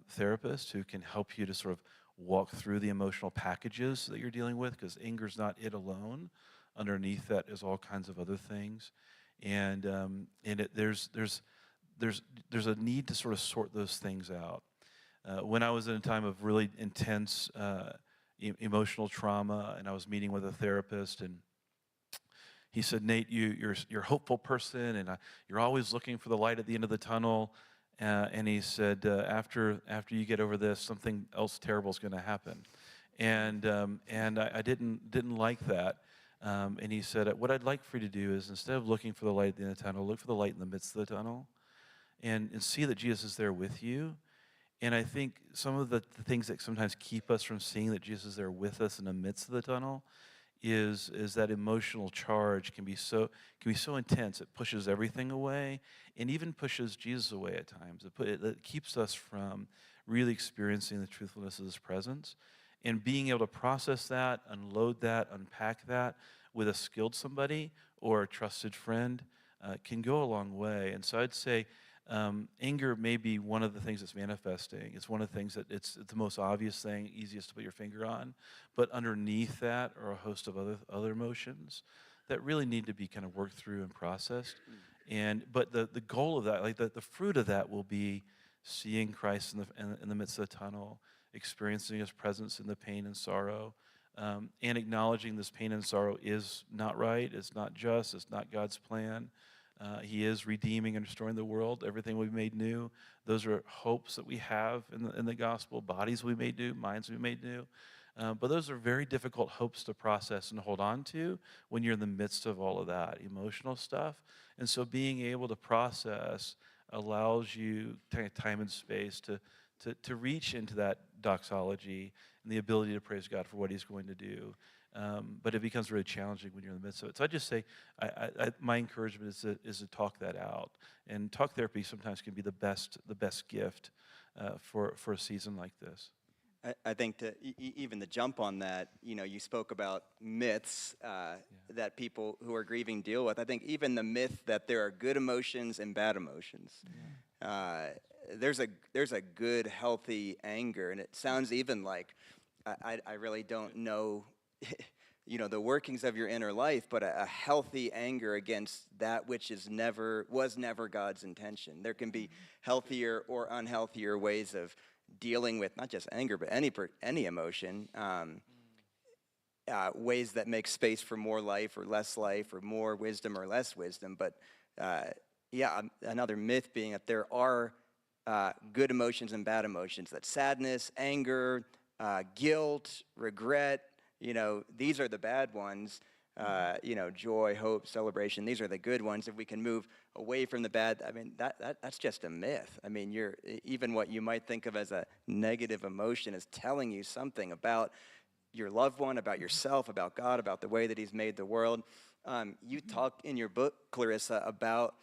therapist who can help you to sort of walk through the emotional packages that you're dealing with, because anger's not it alone. Underneath that is all kinds of other things, and there's a need to sort of sort those things out. When I was in a time of really intense emotional trauma, and I was meeting with a therapist, and he said, "Nate, you're a hopeful person, and you're always looking for the light at the end of the tunnel." And he said, after you get over this, something else terrible is going to happen. And I didn't like that. And he said, what I'd like for you to do is, instead of looking for the light at the end of the tunnel, look for the light in the midst of the tunnel, and see that Jesus is there with you. And I think some of the things that sometimes keep us from seeing that Jesus is there with us in the midst of the tunnel is that emotional charge can be so intense. It pushes everything away, and even pushes Jesus away at times. It keeps us from really experiencing the truthfulness of His presence, and being able to process that, unload that, unpack that with a skilled somebody or a trusted friend can go a long way. And so I'd say anger may be one of the things that's manifesting. It's one of the things that it's the most obvious thing, easiest to put your finger on. But underneath that are a host of other emotions that really need to be kind of worked through and processed. But the goal of that, like the fruit of that, will be seeing Christ in the midst of the tunnel, experiencing His presence in the pain and sorrow, and acknowledging this pain and sorrow is not right, it's not just, it's not God's plan. He is redeeming and restoring the world, everything we've made new. Those are hopes that we have in the gospel, bodies we made new, minds we made new. But those are very difficult hopes to process and hold on to when you're in the midst of all of that emotional stuff. And so being able to process allows you time and space to reach into that doxology and the ability to praise God for what He's going to do. But it becomes really challenging when you're in the midst of it. So I just say, my encouragement is to talk that out. And talk therapy sometimes can be the best gift for a season like this. I think to even the jump on that, you spoke about myths that people who are grieving deal with. I think even the myth that there are good emotions and bad emotions. There's a good, healthy anger, and it sounds even like I really don't know, the workings of your inner life, but a healthy anger against that which was never God's intention. There can be healthier or unhealthier ways of dealing with not just anger, but any emotion, ways that make space for more life or less life, or more wisdom or less wisdom. But another myth being that there are good emotions and bad emotions, that sadness, anger, guilt, regret, these are the bad ones. Joy, hope, celebration, these are the good ones. If we can move away from the bad, I mean, that's just a myth. I mean, even what you might think of as a negative emotion is telling you something about your loved one, about yourself, about God, about the way that He's made the world. You talk in your book, Clarissa, about,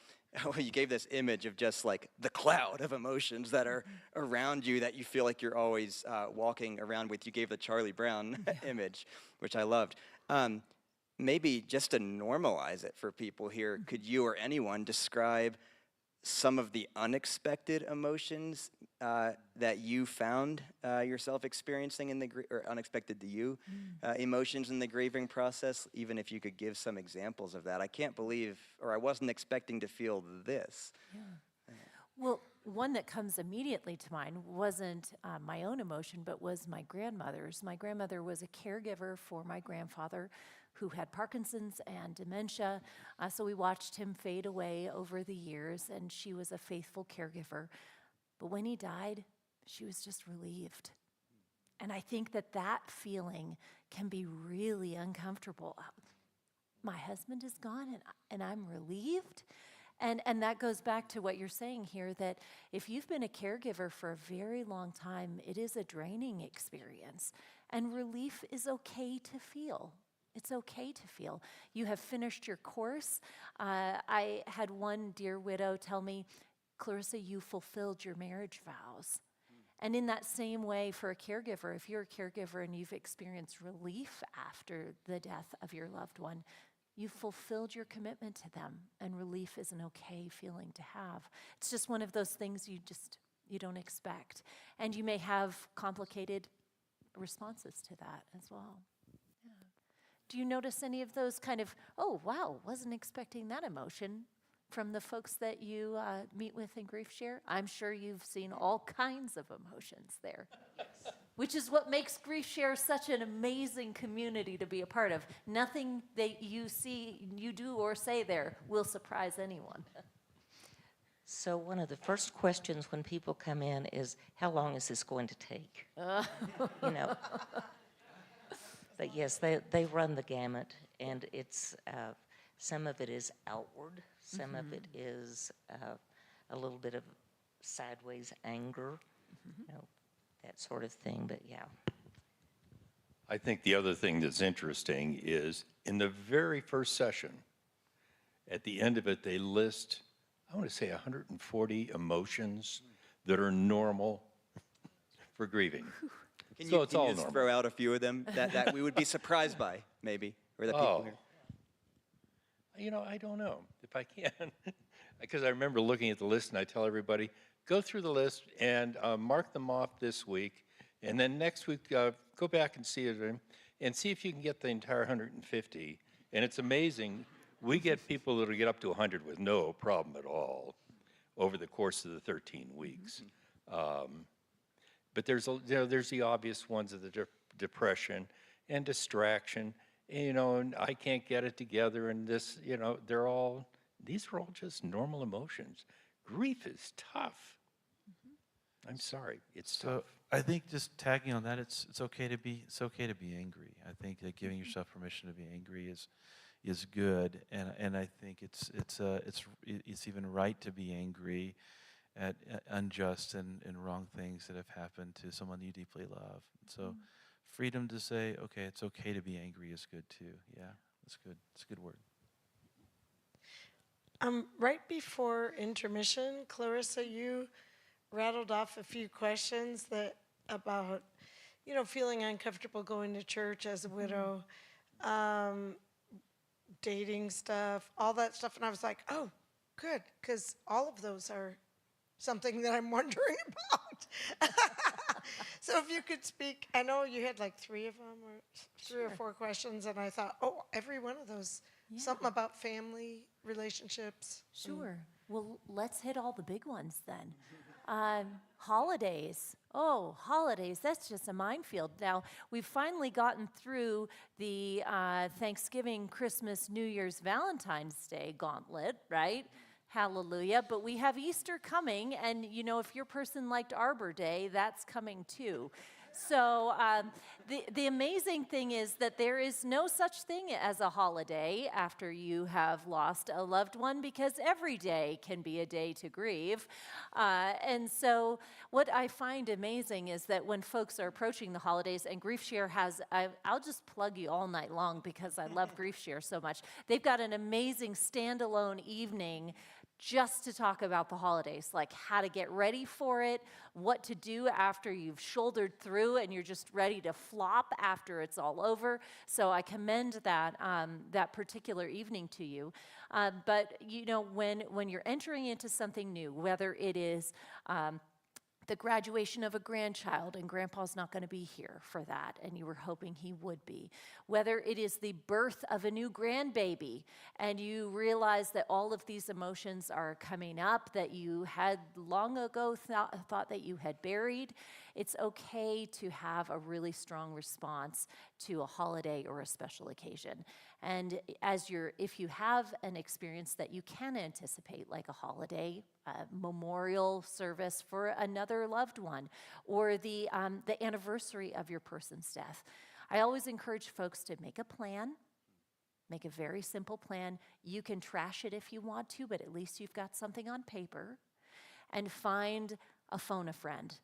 you gave this image of just like the cloud of emotions that are around you that you feel like you're always walking around with. You gave the Charlie Brown image, which I loved. Maybe just to normalize it for people here, could you or anyone describe some of the unexpected emotions that you found yourself experiencing or unexpected to you, emotions in the grieving process, even if you could give some examples of that? I can't believe, or I wasn't expecting to feel this. Yeah. Well, one that comes immediately to mind wasn't my own emotion, but was my grandmother's. My grandmother was a caregiver for my grandfather, who had Parkinson's and dementia. So we watched him fade away over the years, and she was a faithful caregiver. But when he died, she was just relieved. And I think that feeling can be really uncomfortable. My husband is gone, and I'm relieved. And that goes back to what you're saying here, that if you've been a caregiver for a very long time, it is a draining experience. And relief is okay to feel. It's okay to feel. You have finished your course. I had one dear widow tell me, Clarissa, you fulfilled your marriage vows. And in that same way, for a caregiver, if you're a caregiver and you've experienced relief after the death of your loved one, you've fulfilled your commitment to them, and relief is an okay feeling to have. It's just one of those things you don't expect. And you may have complicated responses to that as well. Do you notice any of those kind of, oh, wow, wasn't expecting that emotion from the folks that you meet with in Grief Share? I'm sure you've seen all kinds of emotions there, which is what makes Grief Share such an amazing community to be a part of. Nothing that you see, you do, or say there will surprise anyone. So one of the first questions when people come in is, how long is this going to take? But yes, they run the gamut, and it's some of it is outward, some of it is a little bit of sideways anger, that sort of thing. But yeah. I think the other thing that's interesting is in the very first session, at the end of it, they list, I want to say 140 emotions that are normal for grieving. Can So you it's all just normal. throw out a few of them that we would be surprised by, maybe, or that people hear? I don't know if I can, because I remember looking at the list and I tell everybody, go through the list and mark them off this week, and then next week go back and see it and see if you can get the entire 150 And it's amazing. We get people that'll get up to 100 with no problem at all over the course of the 13 weeks. But there's the obvious ones of the depression and distraction, and I can't get it together, and this, these are all just normal emotions. Grief is tough. I'm sorry, it's tough. I think just tagging on that, it's okay to be angry. I think that giving yourself permission to be angry is good, and I think it's even right to be angry at unjust and wrong things that have happened to someone you deeply love. So freedom to say, okay, it's okay to be angry is good too. Yeah, that's good. It's a good word. Right before intermission, Clarissa, you rattled off a few questions about, feeling uncomfortable going to church as a widow, dating stuff, all that stuff. And I was like, oh, good, because all of those are something that I'm wondering about. So if you could speak, I know you had like three of them, or three or four questions, and I thought, oh, every one of those, something about family relationships. Sure. Well, let's hit all the big ones then. Holidays. Oh, holidays. That's just a minefield. Now, we've finally gotten through the Thanksgiving, Christmas, New Year's, Valentine's Day gauntlet, right? Hallelujah. But we have Easter coming, and if your person liked Arbor Day, that's coming too. So the amazing thing is that there is no such thing as a holiday after you have lost a loved one, because every day can be a day to grieve. And so what I find amazing is that when folks are approaching the holidays, and Grief Share has, I'll just plug you all night long because I love Grief Share so much. They've got an amazing standalone evening just to talk about the holidays, like how to get ready for it, what to do after you've shouldered through and you're just ready to flop after it's all over. So I commend that particular evening to you. But when you're entering into something new, whether it is the graduation of a grandchild, and grandpa's not going to be here for that, and you were hoping he would be. Whether it is the birth of a new grandbaby, and you realize that all of these emotions are coming up that you had long ago thought that you had buried, it's okay to have a really strong response to a holiday or a special occasion. And if you have an experience that you can anticipate, like a holiday, a memorial service for another loved one, or the anniversary of your person's death, I always encourage folks to make a plan. Make a very simple plan. You can trash it if you want to, but at least you've got something on paper. And find a phone a friend.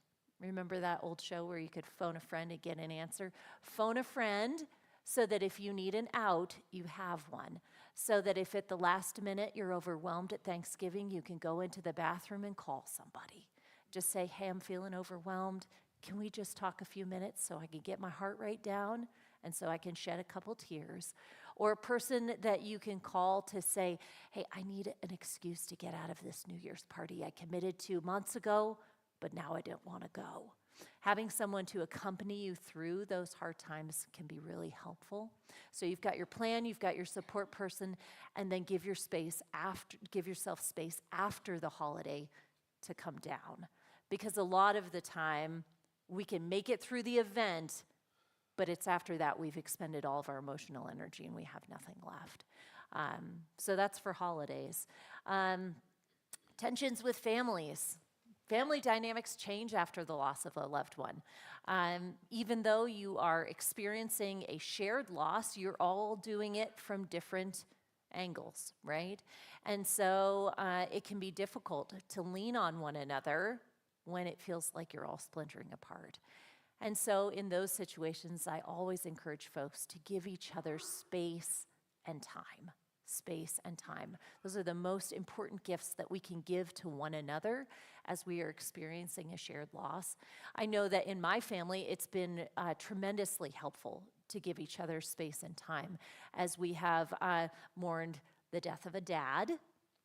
Remember that old show where you could phone a friend and get an answer? Phone a friend so that if you need an out, you have one. So that if at the last minute you're overwhelmed at Thanksgiving, you can go into the bathroom and call somebody. Just say, hey, I'm feeling overwhelmed. Can we just talk a few minutes so I can get my heart rate down and so I can shed a couple tears? Or a person that you can call to say, hey, I need an excuse to get out of this New Year's party I committed to months ago, but now I don't want to go. Having someone to accompany you through those hard times can be really helpful. So you've got your plan, you've got your support person, and then give yourself space after the holiday to come down. Because a lot of the time, we can make it through the event, but it's after that we've expended all of our emotional energy and we have nothing left. So that's for holidays. Tensions with families. Family dynamics change after the loss of a loved one. Even though you are experiencing a shared loss, you're all doing it from different angles, right? And so it can be difficult to lean on one another when it feels like you're all splintering apart. And so in those situations, I always encourage folks to give each other space and time. Space and time. Those are the most important gifts that we can give to one another as we are experiencing a shared loss. I know that in my family, it's been tremendously helpful to give each other space and time as we have mourned the death of a dad,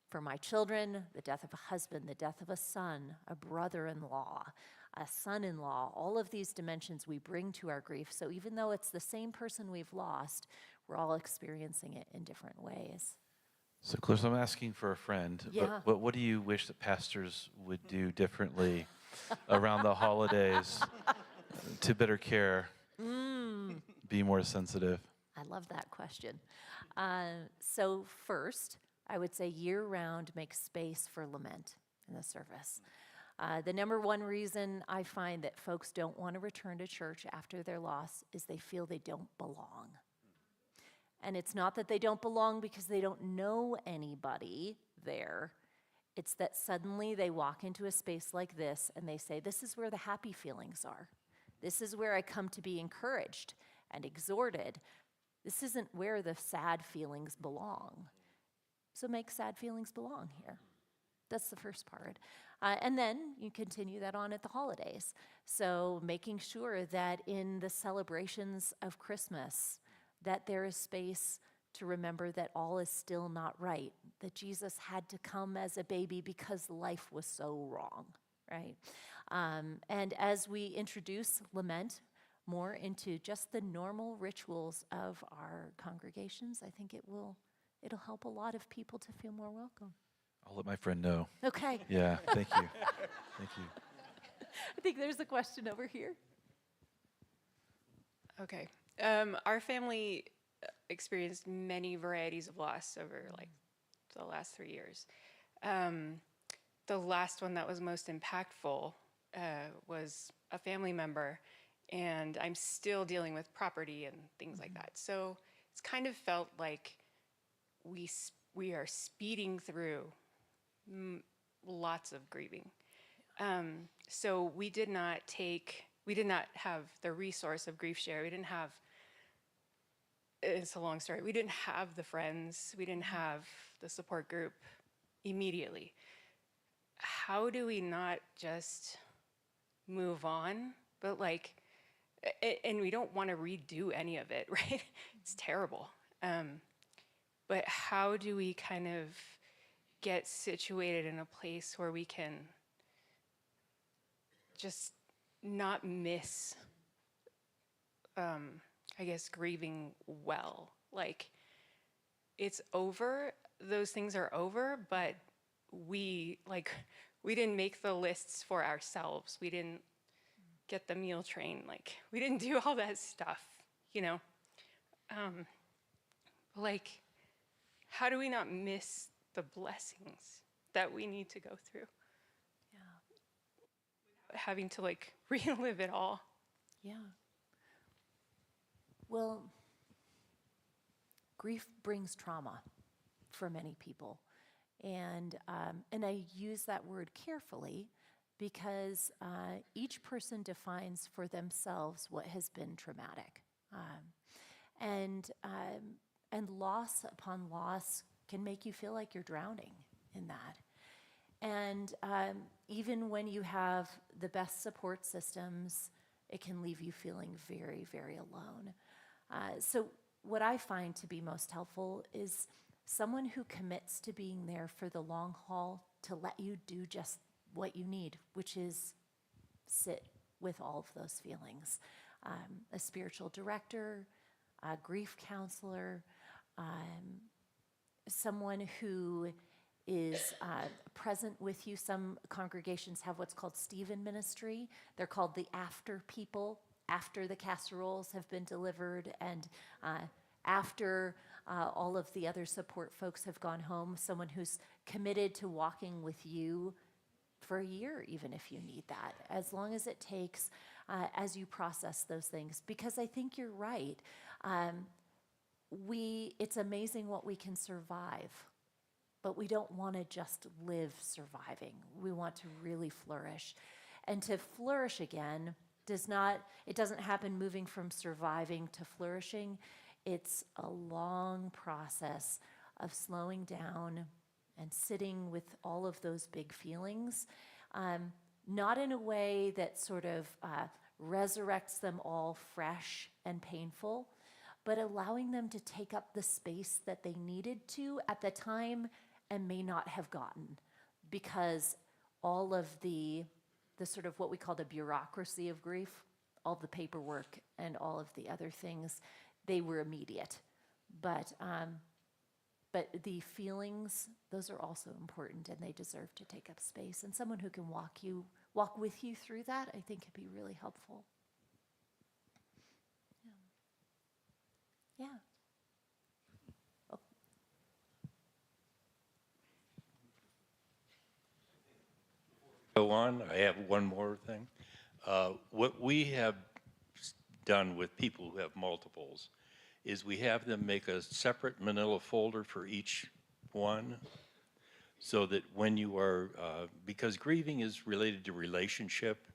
For my children, the death of a husband, the death of a son, a brother-in-law, a son-in-law, all of these dimensions we bring to our grief. So even though it's the same person we've lost, we're all experiencing it in different ways. So, Clarissa, I'm asking for a friend. Yeah. But what do you wish that pastors would do differently around the holidays to better care, be more sensitive? I love that question. So first, I would say year-round make space for lament in the service. The number one reason I find that folks don't want to return to church after their loss is they feel they don't belong. And it's not that they don't belong because they don't know anybody there. It's that suddenly they walk into a space like this and they say, this is where the happy feelings are. This is where I come to be encouraged and exhorted. This isn't where the sad feelings belong. So make sad feelings belong here. That's the first part. And then you continue that on at the holidays. So making sure that in the celebrations of Christmas, that there is space to remember that all is still not right, that Jesus had to come as a baby because life was so wrong, right? And as we introduce lament more into just the normal rituals of our congregations, I think it'll help a lot of people to feel more welcome. I'll let my friend know. Okay. Yeah, thank you. Thank you. I think there's a question over here. Okay. Our family experienced many varieties of loss over like the last 3 years. The last one that was most impactful was a family member, and I'm still dealing with property and things like that. So it's kind of felt like we are speeding through lots of grieving. So we did not have the resource of grief share. We didn't have, it's a long story, we didn't have the friends, we didn't have the support group immediately. How do we not just move on? But like, and we don't want to redo any of it, right? It's terrible. But how do we kind of get situated in a place where we can just not miss, I guess, grieving well? Like, it's over, those things are over, but we didn't make the lists for ourselves. We didn't get the meal train. Like, we didn't do all that stuff, you know? Like, how do we not miss the blessings that we need to go through? Yeah. Having to like relive it all. Yeah. Well, grief brings trauma for many people. And I use that word carefully because each person defines for themselves what has been traumatic. And loss upon loss can make you feel like you're drowning in that. And even when you have the best support systems, it can leave you feeling very, very alone. So what I find to be most helpful is someone who commits to being there for the long haul to let you do just what you need, which is sit with all of those feelings. A spiritual director, a grief counselor, someone who is present with you. Some congregations have what's called Stephen ministry. They're called the after people, after the casseroles have been delivered and after all of the other support folks have gone home, someone who's committed to walking with you for a year, even if you need that, as long as it takes as you process those things. Because I think you're right. It's amazing what we can survive, but we don't want to just live surviving. We want to really flourish. And to flourish again it doesn't happen moving from surviving to flourishing. It's a long process of slowing down and sitting with all of those big feelings, not in a way that sort of resurrects them all fresh and painful, but allowing them to take up the space that they needed to at the time and may not have gotten, because all of the sort of what we call the bureaucracy of grief, all the paperwork and all of the other things, they were immediate. But the feelings, those are also important, and they deserve to take up space. And someone who can walk with you through that, I think, could be really helpful. Yeah. Oh. Go on, I have one more thing. What we have done with people who have multiples is we have them make a separate manila folder for each one, so that when you are, because grieving is related to relationship,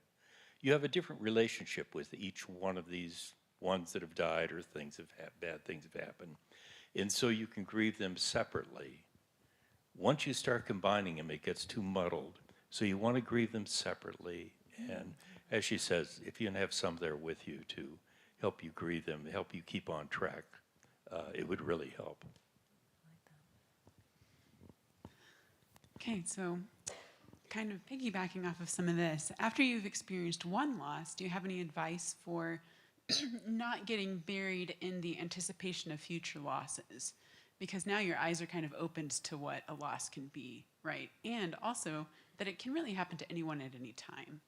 you have a different relationship with each one of these ones that have died or bad things have happened. And so you can grieve them separately. Once you start combining them, it gets too muddled. So you want to grieve them separately. And as she says, if you can have some there with you to help you grieve them, help you keep on track, it would really help. Okay, so kind of piggybacking off of some of this, after you've experienced one loss, do you have any advice for not getting buried in the anticipation of future losses? Because now your eyes are kind of opened to what a loss can be, right? And also that it can really happen to anyone at any time.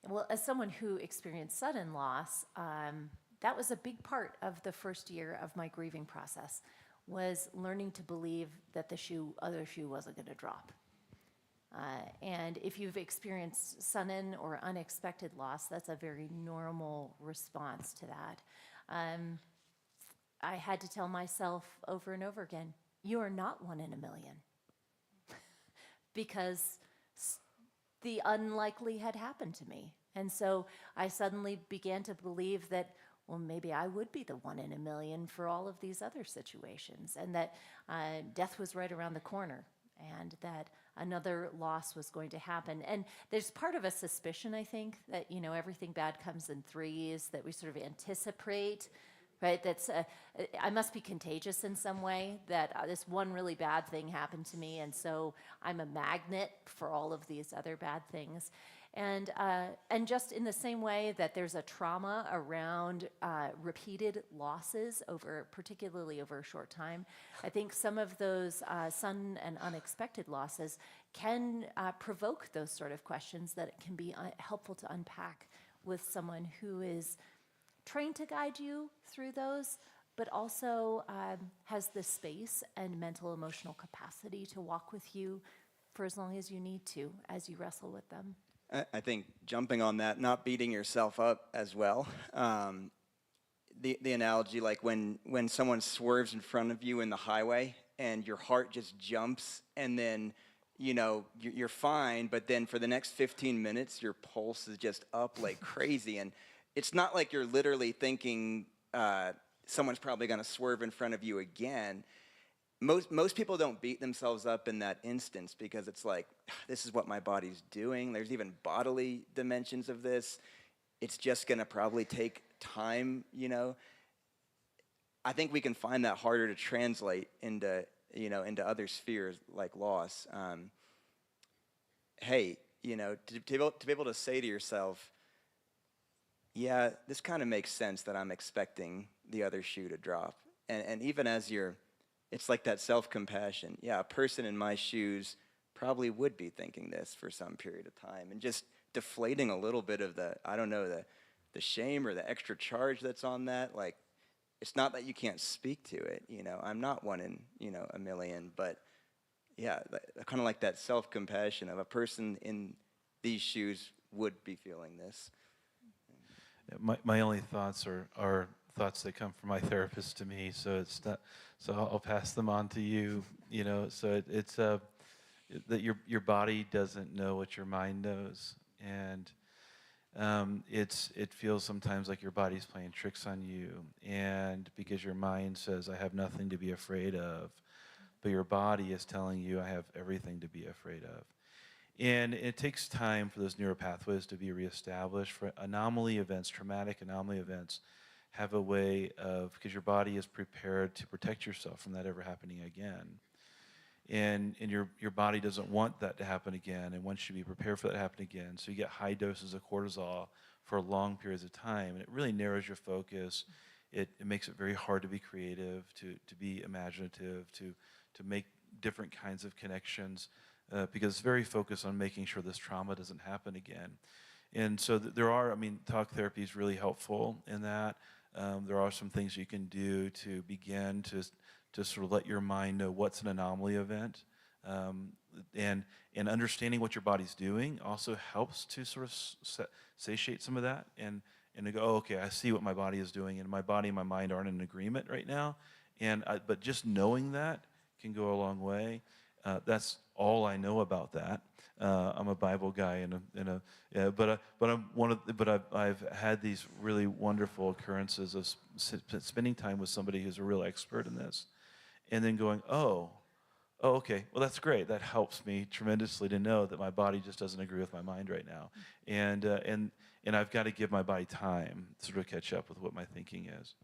Well, as someone who experienced sudden loss, that was a big part of the first year of my grieving process, was learning to believe that the other shoe wasn't going to drop. And if you've experienced sudden or unexpected loss, that's a very normal response to that. I had to tell myself over and over again, you are not one in a million. Because the unlikely had happened to me. And so I suddenly began to believe that, well, maybe I would be the one in a million for all of these other situations, and that death was right around the corner, and that another loss was going to happen. And there's part of a suspicion, I think, that, everything bad comes in threes, that we sort of anticipate, right? That's, I must be contagious in some way, that this one really bad thing happened to me, and so I'm a magnet for all of these other bad things. And just in the same way that there's a trauma around repeated losses, particularly over a short time, I think some of those sudden and unexpected losses can provoke those sort of questions that it can be helpful to unpack with someone who is trained to guide you through those, but also has the space and mental emotional capacity to walk with you for as long as you need to as you wrestle with them. I think jumping on that, not beating yourself up as well. The analogy, like when someone swerves in front of you in the highway and your heart just jumps, and then you're fine, but then for the next 15 minutes your pulse is just up like crazy, and it's not like you're literally thinking someone's probably going to swerve in front of you again. Most people don't beat themselves up in that instance, because it's like, this is what my body's doing. There's even bodily dimensions of this. It's just going to probably take time, I think we can find that harder to translate into other spheres like loss. Hey, to be able to say to yourself, yeah, this kind of makes sense that I'm expecting the other shoe to drop. And even as it's like that self-compassion. Yeah, a person in my shoes probably would be thinking this for some period of time, and just deflating a little bit of the shame or the extra charge that's on that. Like, it's not that you can't speak to it, I'm not one in, a million, but yeah, kind of like that self-compassion of a person in these shoes would be feeling this. Yeah, my only thoughts are thoughts that come from my therapist to me, so it's not. So I'll pass them on to you. So it's that your body doesn't know what your mind knows, and it feels sometimes like your body's playing tricks on you, and because your mind says I have nothing to be afraid of, but your body is telling you I have everything to be afraid of. And it takes time for those neural pathways to be reestablished, for anomaly events, traumatic anomaly events have a way of, because your body is prepared to protect yourself from that ever happening again. And your body doesn't want that to happen again and wants you to be prepared for that to happen again. So you get high doses of cortisol for long periods of time, and it really narrows your focus. It makes it very hard to be creative, to be imaginative, to make different kinds of connections, because it's very focused on making sure this trauma doesn't happen again. And so there are, talk therapy is really helpful in that. There are some things you can do to begin to sort of let your mind know what's an anomaly event. And understanding what your body's doing also helps to sort of satiate some of that and to go, oh, okay, I see what my body is doing, and my body and my mind aren't in agreement right now. But just knowing that can go a long way. That's all I know about that. I'm a Bible guy, but I've had these really wonderful occurrences of spending time with somebody who's a real expert in this, and then going, oh, okay, well, that's great. That helps me tremendously to know that my body just doesn't agree with my mind right now, and I've got to give my body time to sort of catch up with what my thinking is.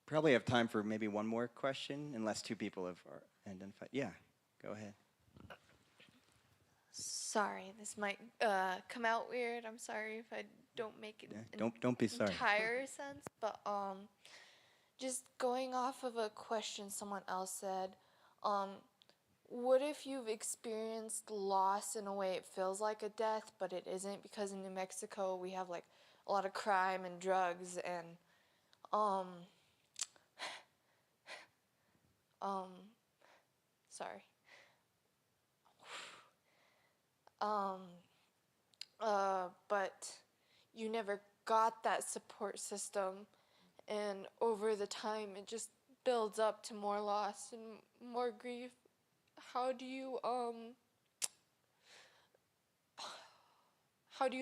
Probably have time for maybe one more question, unless two people have identified. Yeah, go ahead. Sorry, this might come out weird. I'm sorry if I don't make it Don't be sorry. entire sense, but just going off of a question someone else said, what if you've experienced loss in a way it feels like a death, but it isn't, because in New Mexico we have like a lot of crime and drugs and sorry. But you never got that support system, and over the time it just builds up to more loss and more grief. How do you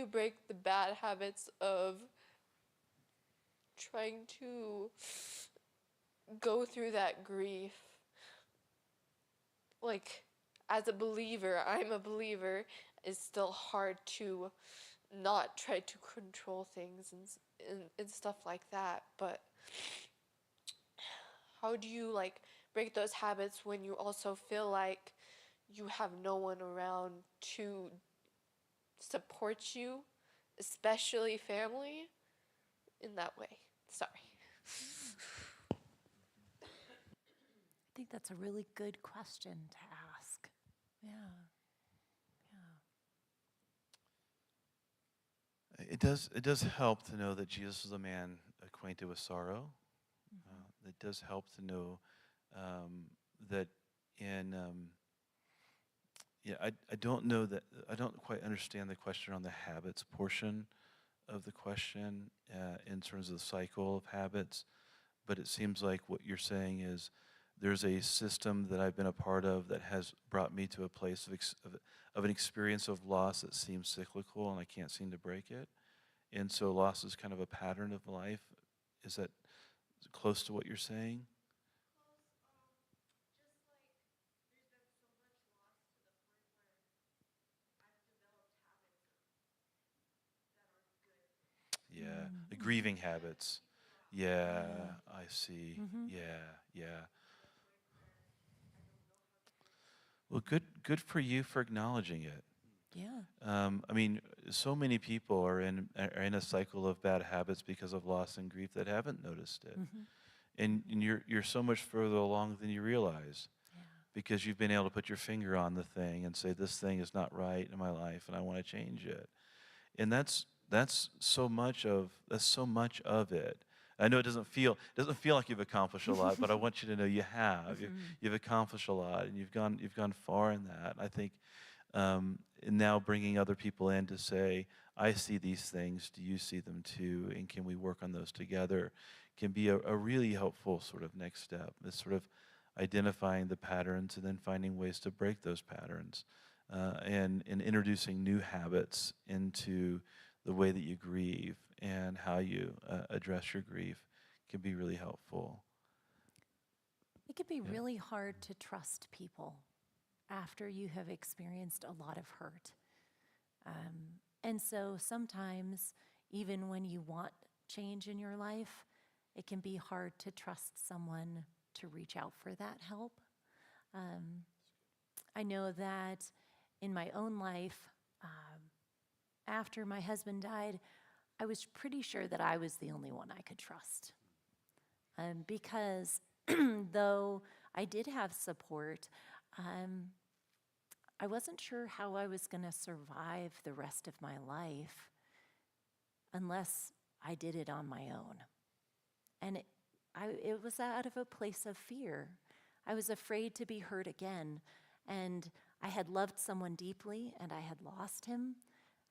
break the bad habits of trying to go through that grief? Like, as a believer, I'm a believer, it's still hard to not try to control things and stuff like that, but how do you like break those habits when you also feel like you have no one around to support you, especially family, in that way? Sorry. I think that's a really good question to ask. Yeah. It does help to know that Jesus was a man acquainted with sorrow. It does help to know that in I don't know that I don't quite understand the question on the habits portion of the question in terms of the cycle of habits, but it seems like what you're saying is there's a system that I've been a part of that has brought me to a place of an experience of loss that seems cyclical, and I can't seem to break it. And so loss is kind of a pattern of life. Is that close to what you're saying? Yeah, the grieving habits. Yeah, I see. Yeah. Well, good for you for acknowledging it. Yeah. So many people are in a cycle of bad habits because of loss and grief that haven't noticed it, and you're so much further along than you realize, because you've been able to put your finger on the thing and say, this thing is not right in my life, and I want to change it, and that's so much of it. I know it doesn't feel like you've accomplished a lot, but I want you to know you have. You've accomplished a lot, and you've gone far in that. I think. And now bringing other people in to say, I see these things, do you see them too, and can we work on those together, can be a really helpful sort of next step. This sort of identifying the patterns and then finding ways to break those patterns, and introducing new habits into the way that you grieve and how you address your grief can be really helpful. It can be really hard to trust people after you have experienced a lot of hurt. And so sometimes, even when you want change in your life, it can be hard to trust someone to reach out for that help. I know that in my own life, after my husband died, I was pretty sure that I was the only one I could trust. Because though I did have support, I wasn't sure how I was going to survive the rest of my life unless I did it on my own. And it was out of a place of fear. I was afraid to be hurt again. And I had loved someone deeply, and I had lost him.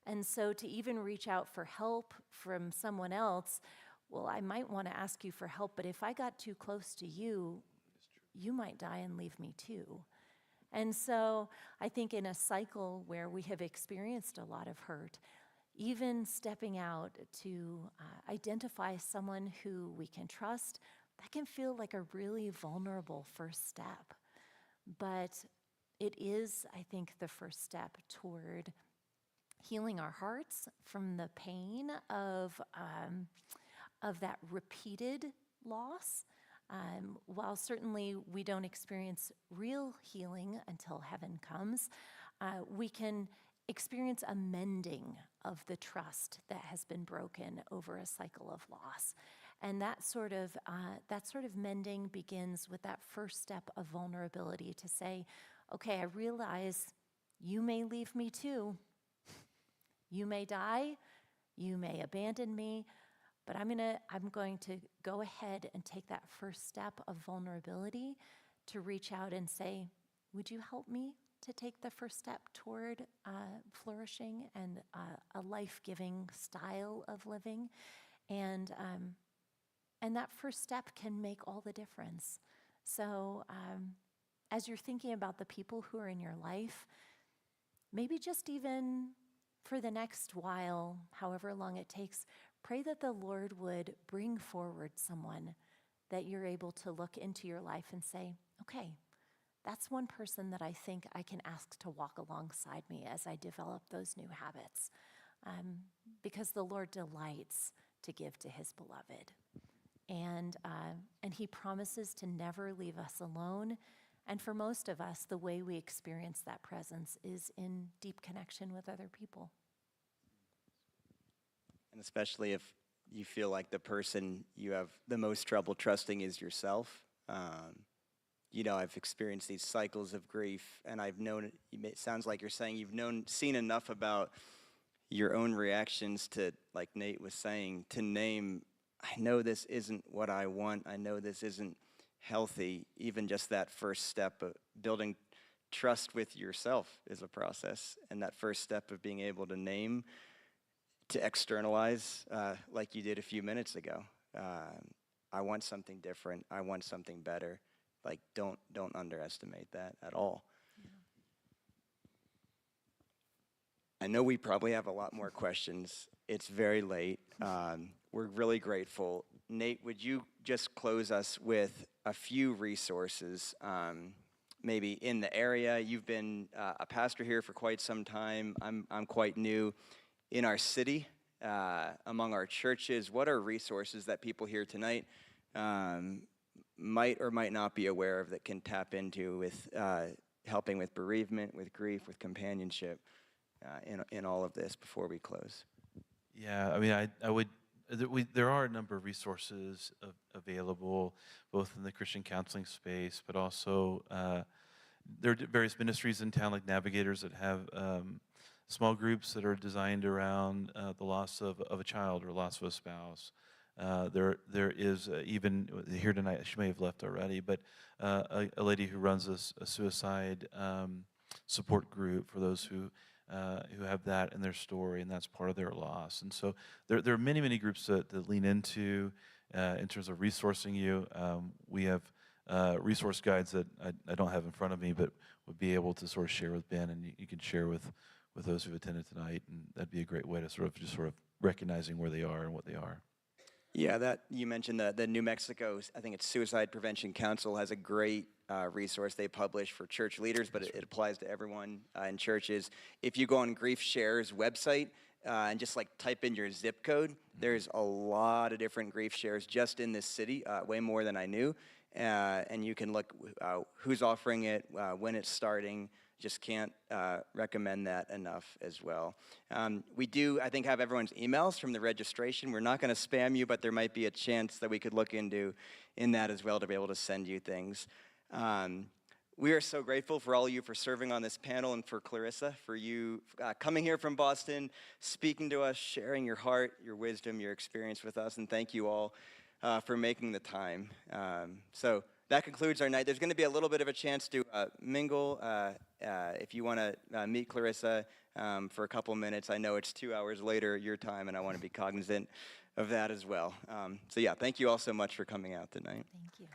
And so to even reach out for help from someone else, well, I might want to ask you for help, but if I got too close to you, you might die and leave me too. And so I think in a cycle where we have experienced a lot of hurt, even stepping out to identify someone who we can trust, that can feel like a really vulnerable first step. But it is, I think, the first step toward healing our hearts from the pain of that repeated loss. While certainly we don't experience real healing until heaven comes, we can experience a mending of the trust that has been broken over a cycle of loss. And that sort of mending begins with that first step of vulnerability to say, okay, I realize you may leave me too. You may die, you may abandon me, but I'm going to go ahead and take that first step of vulnerability to reach out and say, would you help me to take the first step toward flourishing and a life-giving style of living? And that first step can make all the difference. So as you're thinking about the people who are in your life, maybe just even for the next while, however long it takes, pray that the Lord would bring forward someone that you're able to look into your life and say, okay, that's one person that I think I can ask to walk alongside me as I develop those new habits. Because the Lord delights to give to his beloved. And he promises to never leave us alone. And for most of us, the way we experience that presence is in deep connection with other people. And especially if you feel like the person you have the most trouble trusting is yourself. I've experienced these cycles of grief, and I've known, it sounds like you're saying you've seen enough about your own reactions to, like Nate was saying, to name, I know this isn't what I want, I know this isn't healthy. Even just that first step of building trust with yourself is a process, and that first step of being able to name, to externalize, like you did a few minutes ago. I want something different. I want something better. Like, don't underestimate that at all. Yeah. I know we probably have a lot more questions. It's very late. We're really grateful. Nate, would you just close us with a few resources, maybe in the area? You've been a pastor here for quite some time. I'm quite new. In our city, among our churches, what are resources that people here tonight might or might not be aware of that can tap into with helping with bereavement, with grief, with companionship in all of this before we close? Yeah, I mean, I would. There are a number of resources available, both in the Christian counseling space, but also there are various ministries in town, like Navigators, that have small groups that are designed around the loss of a child or loss of a spouse. There is even here tonight, she may have left already, but a lady who runs a suicide support group for those who have that in their story, and that's part of their loss. And so there are many groups that lean into in terms of resourcing you. We have resource guides that I don't have in front of me, but would be able to sort of share with Ben, and you can share with those who've attended tonight, and that'd be a great way to sort of recognizing where they are and what they are. Yeah, that you mentioned the New Mexico, I think it's Suicide Prevention Council, has a great resource they publish for church leaders, but it applies to everyone in churches. If you go on Grief Share's website, and just like type in your zip code, there's a lot of different grief shares just in this city, way more than I knew. And you can look who's offering it, when it's starting. Just can't recommend that enough as well. We do, I think, have everyone's emails from the registration. We're not going to spam you, but there might be a chance that we could look into in that as well to be able to send you things. We are so grateful for all of you for serving on this panel, and for Clarissa, for you coming here from Boston, speaking to us, sharing your heart, your wisdom, your experience with us, and thank you all for making the time. So that concludes our night. There's going to be a little bit of a chance to mingle if you want to meet Clarissa for a couple minutes. I know it's 2 hours later your time, and I want to be cognizant of that as well. So yeah, thank you all so much for coming out tonight. Thank you.